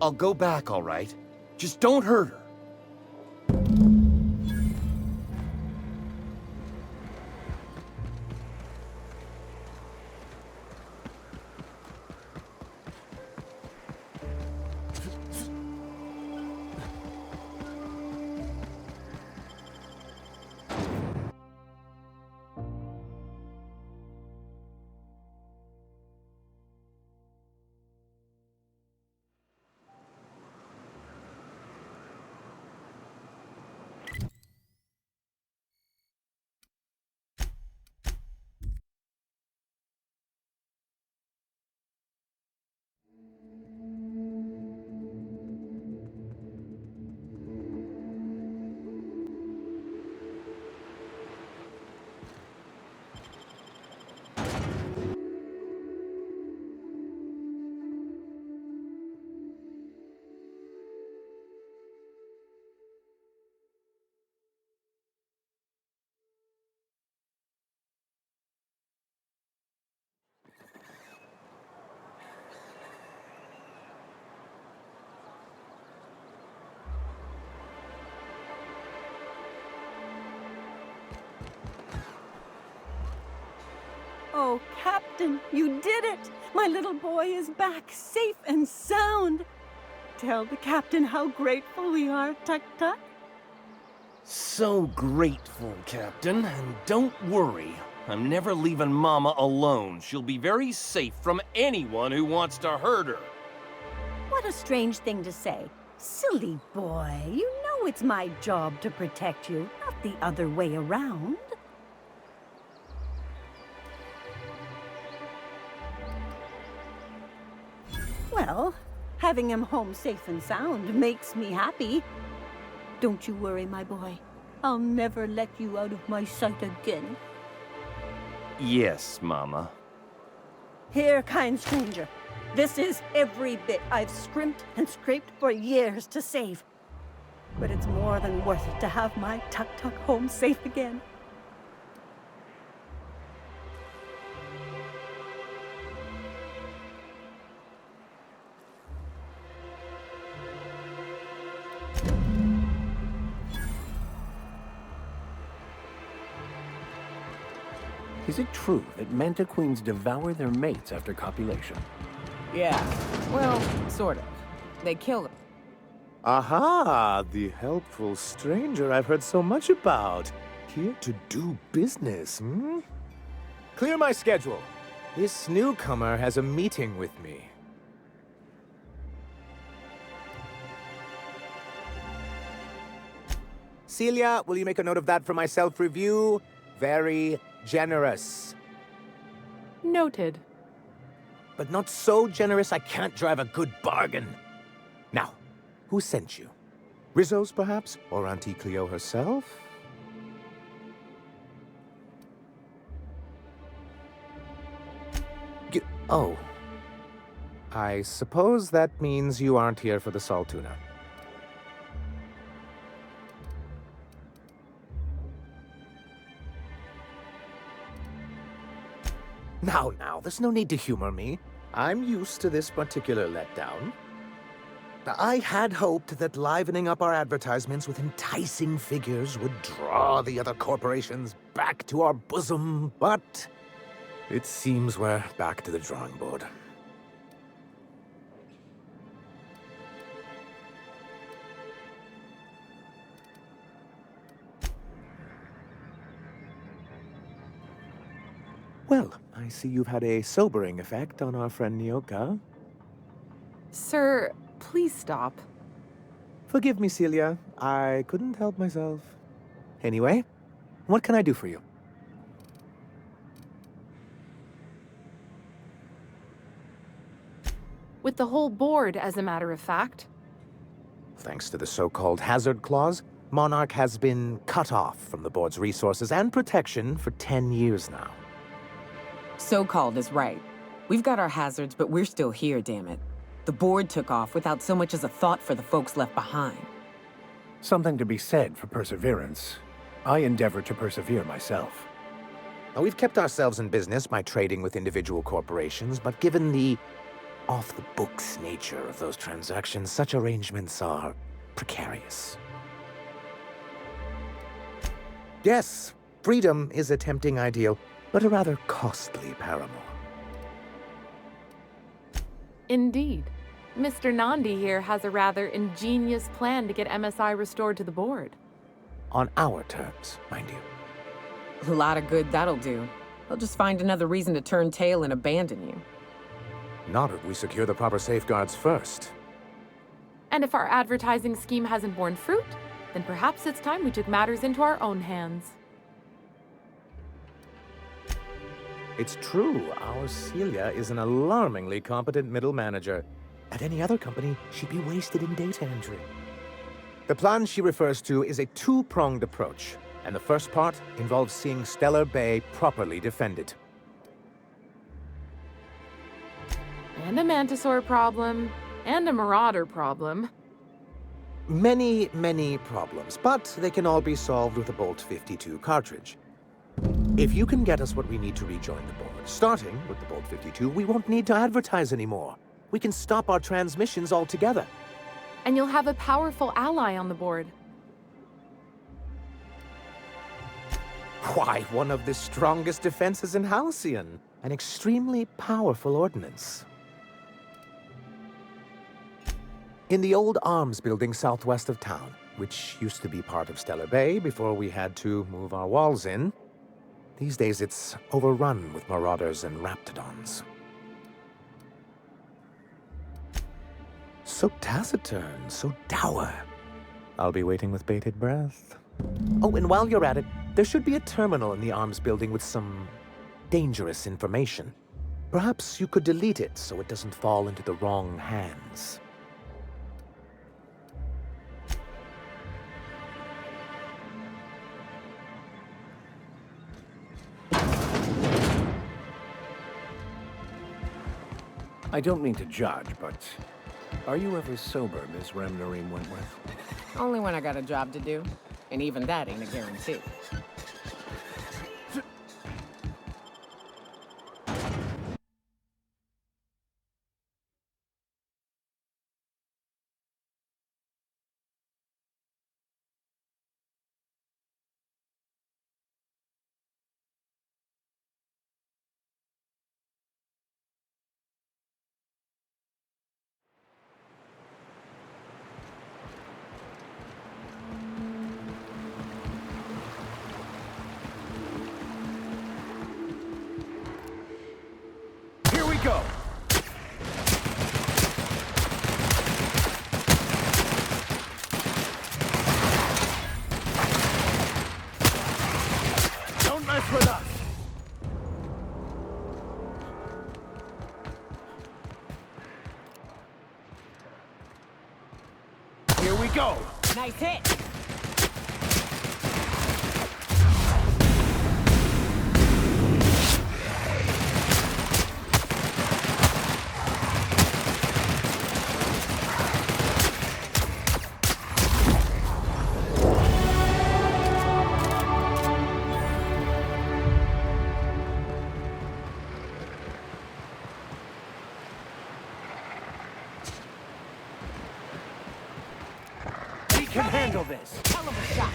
I'll go back, all right? Just don't hurt her. Oh, Captain, you did it! My little boy is back, safe and sound. Tell the Captain how grateful we are, Tuk-Tuk. So grateful, Captain. And don't worry, I'm never leaving Mama alone. She'll be very safe from anyone who wants to hurt her. What a strange thing to say. Silly boy, you know it's my job to protect you, not the other way around. Well, having him home safe and sound makes me happy. Don't you worry, my boy. I'll never let you out of my sight again. Yes, Mama. Here, kind stranger. This is every bit I've scrimped and scraped for years to save. But it's more than worth it to have my Tuk-Tuk home safe again. Is it true that manta queens devour their mates after copulation? Yeah, well, sort of. They kill them. Aha, the helpful stranger I've heard so much about. Here to do business, hmm? Clear my schedule. This newcomer has a meeting with me. Celia, will you make a note of that for my self-review? Very generous. Noted. But not so generous I can't drive a good bargain. Now, who sent you? Rizzo's, perhaps? Or Auntie Cleo herself? Oh. I suppose that means you aren't here for the salt tuna. Now, there's no need to humor me. I'm used to this particular letdown. I had hoped that livening up our advertisements with enticing figures would draw the other corporations back to our bosom, but it seems we're back to the drawing board. Well, I see you've had a sobering effect on our friend Nyoka. Sir, please stop. Forgive me, Celia. I couldn't help myself. Anyway, what can I do for you? With the whole board, as a matter of fact. Thanks to the so-called hazard clause, Monarch has been cut off from the board's resources and protection for 10 years now. So-called is right. We've got our hazards, but we're still here, damn it. The board took off without so much as a thought for the folks left behind. Something to be said for perseverance. I endeavor to persevere myself. Now, we've kept ourselves in business by trading with individual corporations, but given the off-the-books nature of those transactions, such arrangements are precarious. Yes, freedom is a tempting ideal, but a rather costly paramour. Indeed. Mr. Nandi here has a rather ingenious plan to get MSI restored to the board. On our terms, mind you. A lot of good that'll do. They'll just find another reason to turn tail and abandon you. Not if we secure the proper safeguards first. And if our advertising scheme hasn't borne fruit, then perhaps it's time we took matters into our own hands. It's true, our Celia is an alarmingly competent middle manager. At any other company, she'd be wasted in data entry. The plan she refers to is a two-pronged approach, and the first part involves seeing Stellar Bay properly defended. And a Mantisaur problem, and a Marauder problem. Many, many problems, but they can all be solved with a Bolt 52 cartridge. If you can get us what we need to rejoin the board, starting with the Bolt 52, we won't need to advertise anymore. We can stop our transmissions altogether. And you'll have a powerful ally on the board. Why, one of the strongest defenses in Halcyon. An extremely powerful ordnance. In the old arms building southwest of town, which used to be part of Stellar Bay before we had to move our walls in, these days it's overrun with marauders and raptidons. So taciturn, so dour. I'll be waiting with bated breath. Oh, and while you're at it, there should be a terminal in the arms building with some dangerous information. Perhaps you could delete it so it doesn't fall into the wrong hands. I don't mean to judge, but are you ever sober, Miss Remnorine Wentworth? Only when I got a job to do. And even that ain't a guarantee. Go! Don't mess with us! Here we go! Nice hit! Can handle this. Hell of a shot.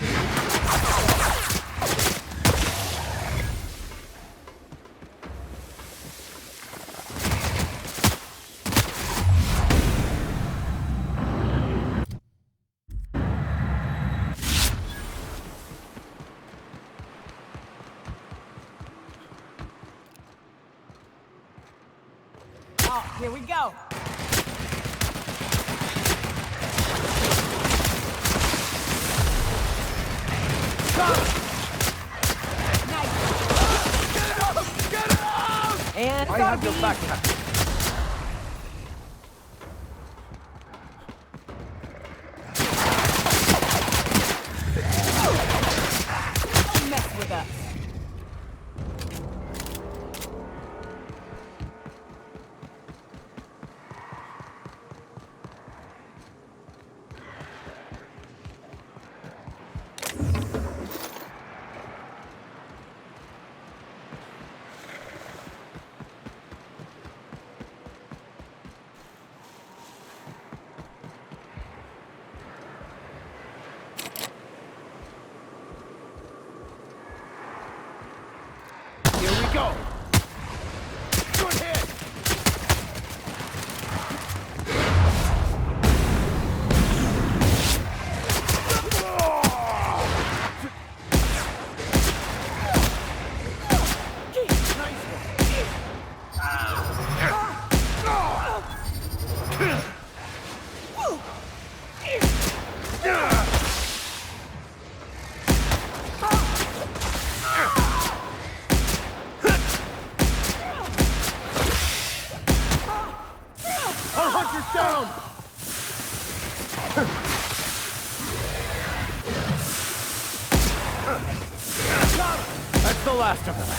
Oh, here we go. And I have your back, Captain. Don't mess with us. Here we go! Good hit! Our hunter's down! That's the last of them.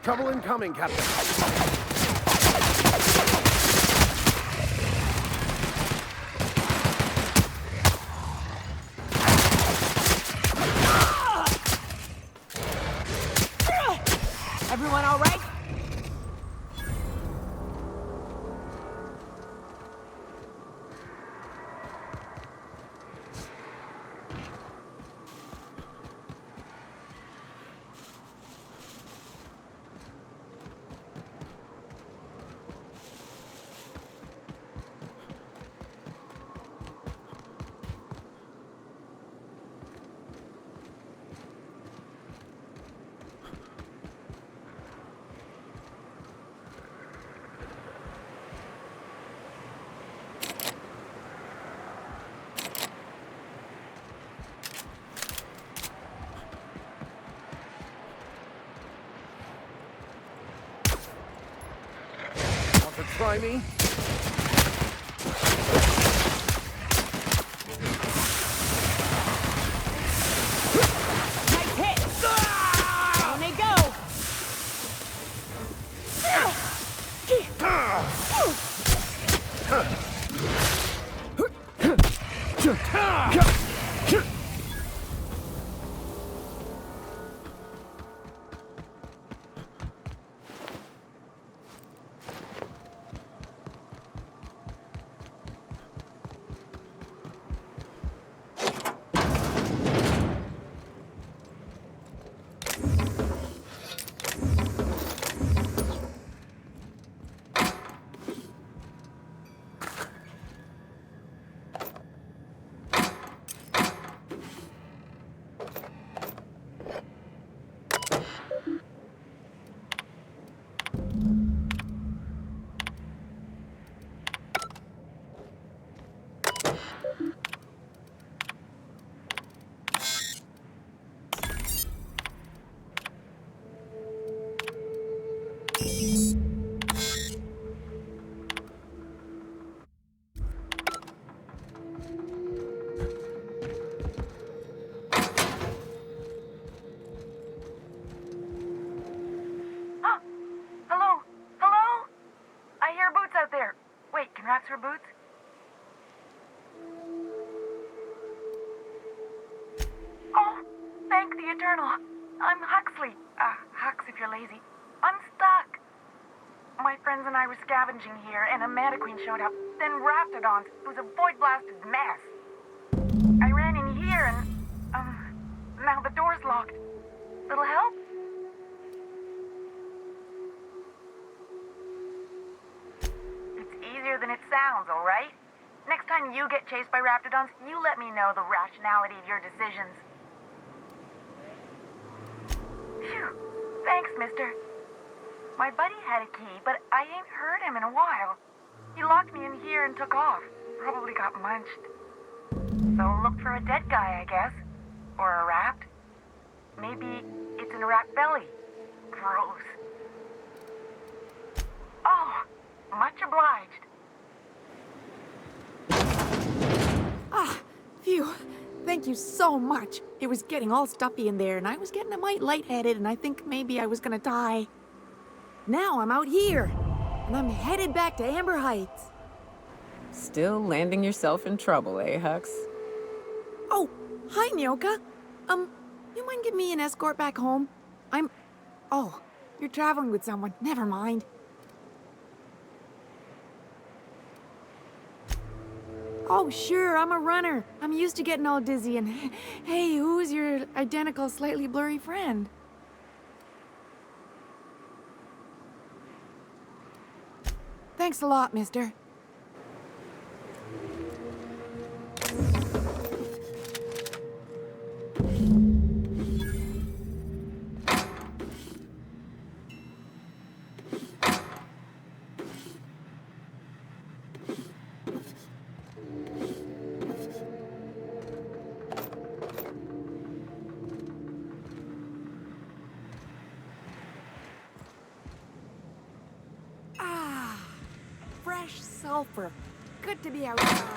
Trouble incoming, Captain. Everyone all right? Try me? Nice hit! On they go! Her boots? Oh, thank the Eternal. I'm Huxley. Hux if you're lazy. I'm stuck. My friends and I were scavenging here, and a Manta Queen showed up. Then Raptidons. It was a void-blasted mess. I ran in here, and, now the door's locked. Little help? Easier than it sounds, all right? Next time you get chased by Raptidons, you let me know the rationality of your decisions. Phew. Thanks, mister. My buddy had a key, but I ain't heard him in a while. He locked me in here and took off. Probably got munched. So look for a dead guy, I guess. Or a rat. Maybe it's in a rat belly. Gross. Oh, much obliged. Ah, phew. Thank you so much. It was getting all stuffy in there, and I was getting a mite lightheaded, and I think maybe I was gonna die. Now I'm out here, and I'm headed back to Amber Heights. Still landing yourself in trouble, eh, Hux? Oh, hi, Nyoka. You mind giving me an escort back home? Oh, you're traveling with someone. Never mind. Oh, sure, I'm a runner. I'm used to getting all dizzy, and hey, who's your identical, slightly blurry friend? Thanks a lot, mister. Fresh sulfur. Good to be outside.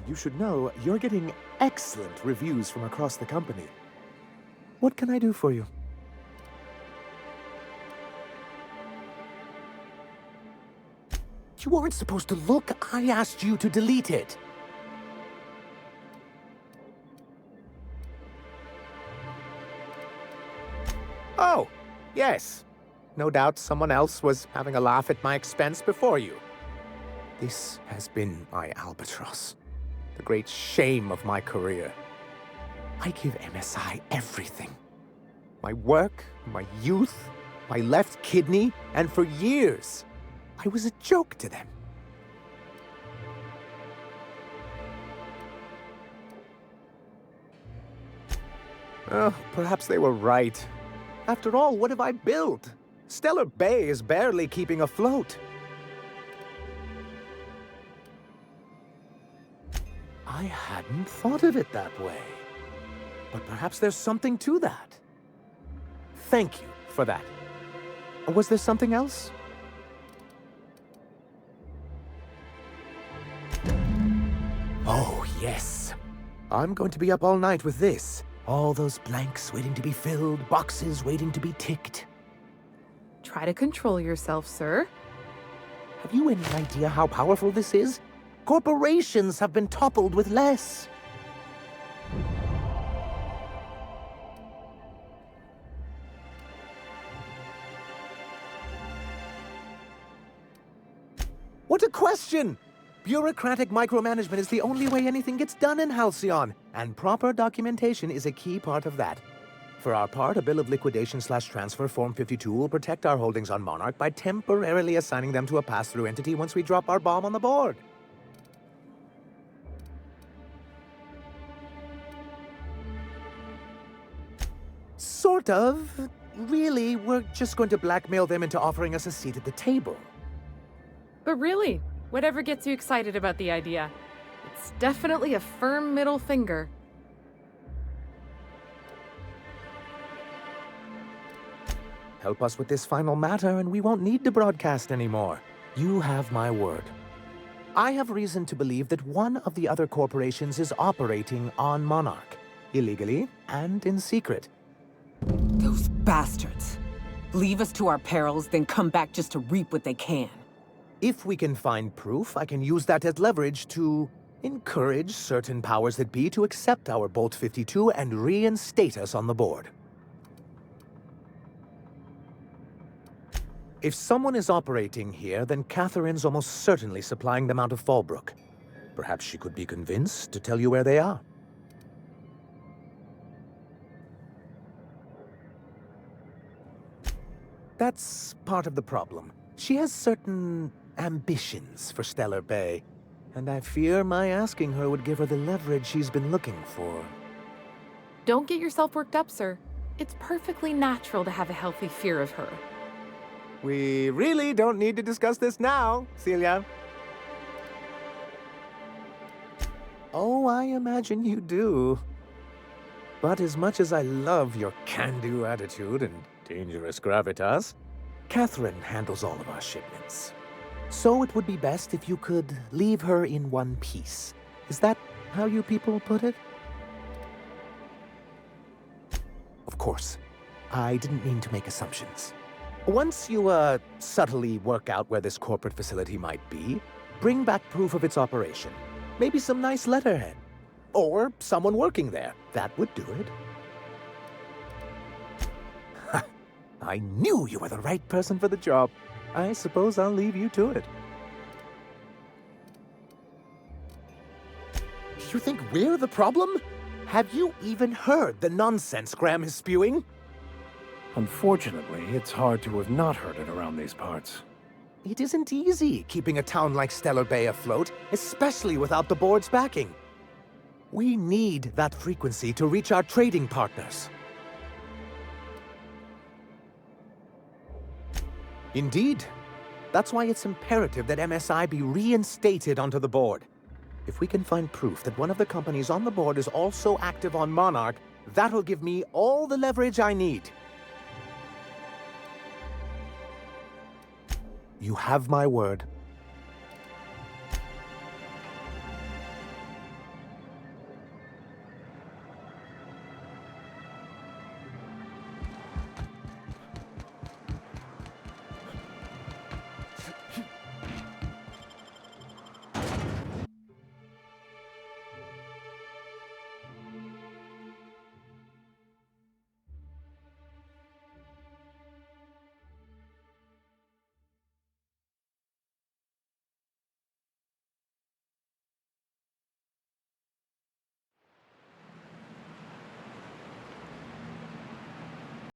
You should know you're getting excellent reviews from across the company. What can I do for you? You weren't supposed to look. I asked you to delete it. Oh, yes. No doubt someone else was having a laugh at my expense before you. This has been my albatross. The great shame of my career. I give MSI everything. My work, my youth, my left kidney, and for years, I was a joke to them. Oh, perhaps they were right. After all, what have I built? Stellar Bay is barely keeping afloat. I hadn't thought of it that way. But perhaps there's something to that. Thank you for that. Was there something else? Oh, yes. I'm going to be up all night with this. All those blanks waiting to be filled, boxes waiting to be ticked. Try to control yourself, sir. Have you any idea how powerful this is? Corporations have been toppled with less. What a question! Bureaucratic micromanagement is the only way anything gets done in Halcyon, and proper documentation is a key part of that. For our part, a bill of liquidation/transfer Form 52 will protect our holdings on Monarch by temporarily assigning them to a pass-through entity once we drop our bomb on the board. Sort of. Really, we're just going to blackmail them into offering us a seat at the table. But really, whatever gets you excited about the idea. It's definitely a firm middle finger. Help us with this final matter and we won't need to broadcast anymore. You have my word. I have reason to believe that one of the other corporations is operating on Monarch, illegally and in secret. Those bastards. Leave us to our perils, then come back just to reap what they can. If we can find proof, I can use that as leverage to encourage certain powers that be to accept our Bolt 52 and reinstate us on the board. If someone is operating here, then Catherine's almost certainly supplying them out of Fallbrook. Perhaps she could be convinced to tell you where they are. That's part of the problem. She has certain ambitions for Stellar Bay, and I fear my asking her would give her the leverage she's been looking for. Don't get yourself worked up, sir. It's perfectly natural to have a healthy fear of her. We really don't need to discuss this now, Celia. Oh, I imagine you do. But as much as I love your can-do attitude and dangerous gravitas, Catherine handles all of our shipments. So it would be best if you could leave her in one piece. Is that how you people put it? Of course. I didn't mean to make assumptions. Once you, subtly work out where this corporate facility might be, bring back proof of its operation. Maybe some nice letterhead. Or someone working there. That would do it. I knew you were the right person for the job. I suppose I'll leave you to it. You think we're the problem? Have you even heard the nonsense Graham is spewing? Unfortunately, it's hard to have not heard it around these parts. It isn't easy keeping a town like Stellar Bay afloat, especially without the board's backing. We need that frequency to reach our trading partners. Indeed. That's why it's imperative that MSI be reinstated onto the board. If we can find proof that one of the companies on the board is also active on Monarch, that'll give me all the leverage I need. You have my word.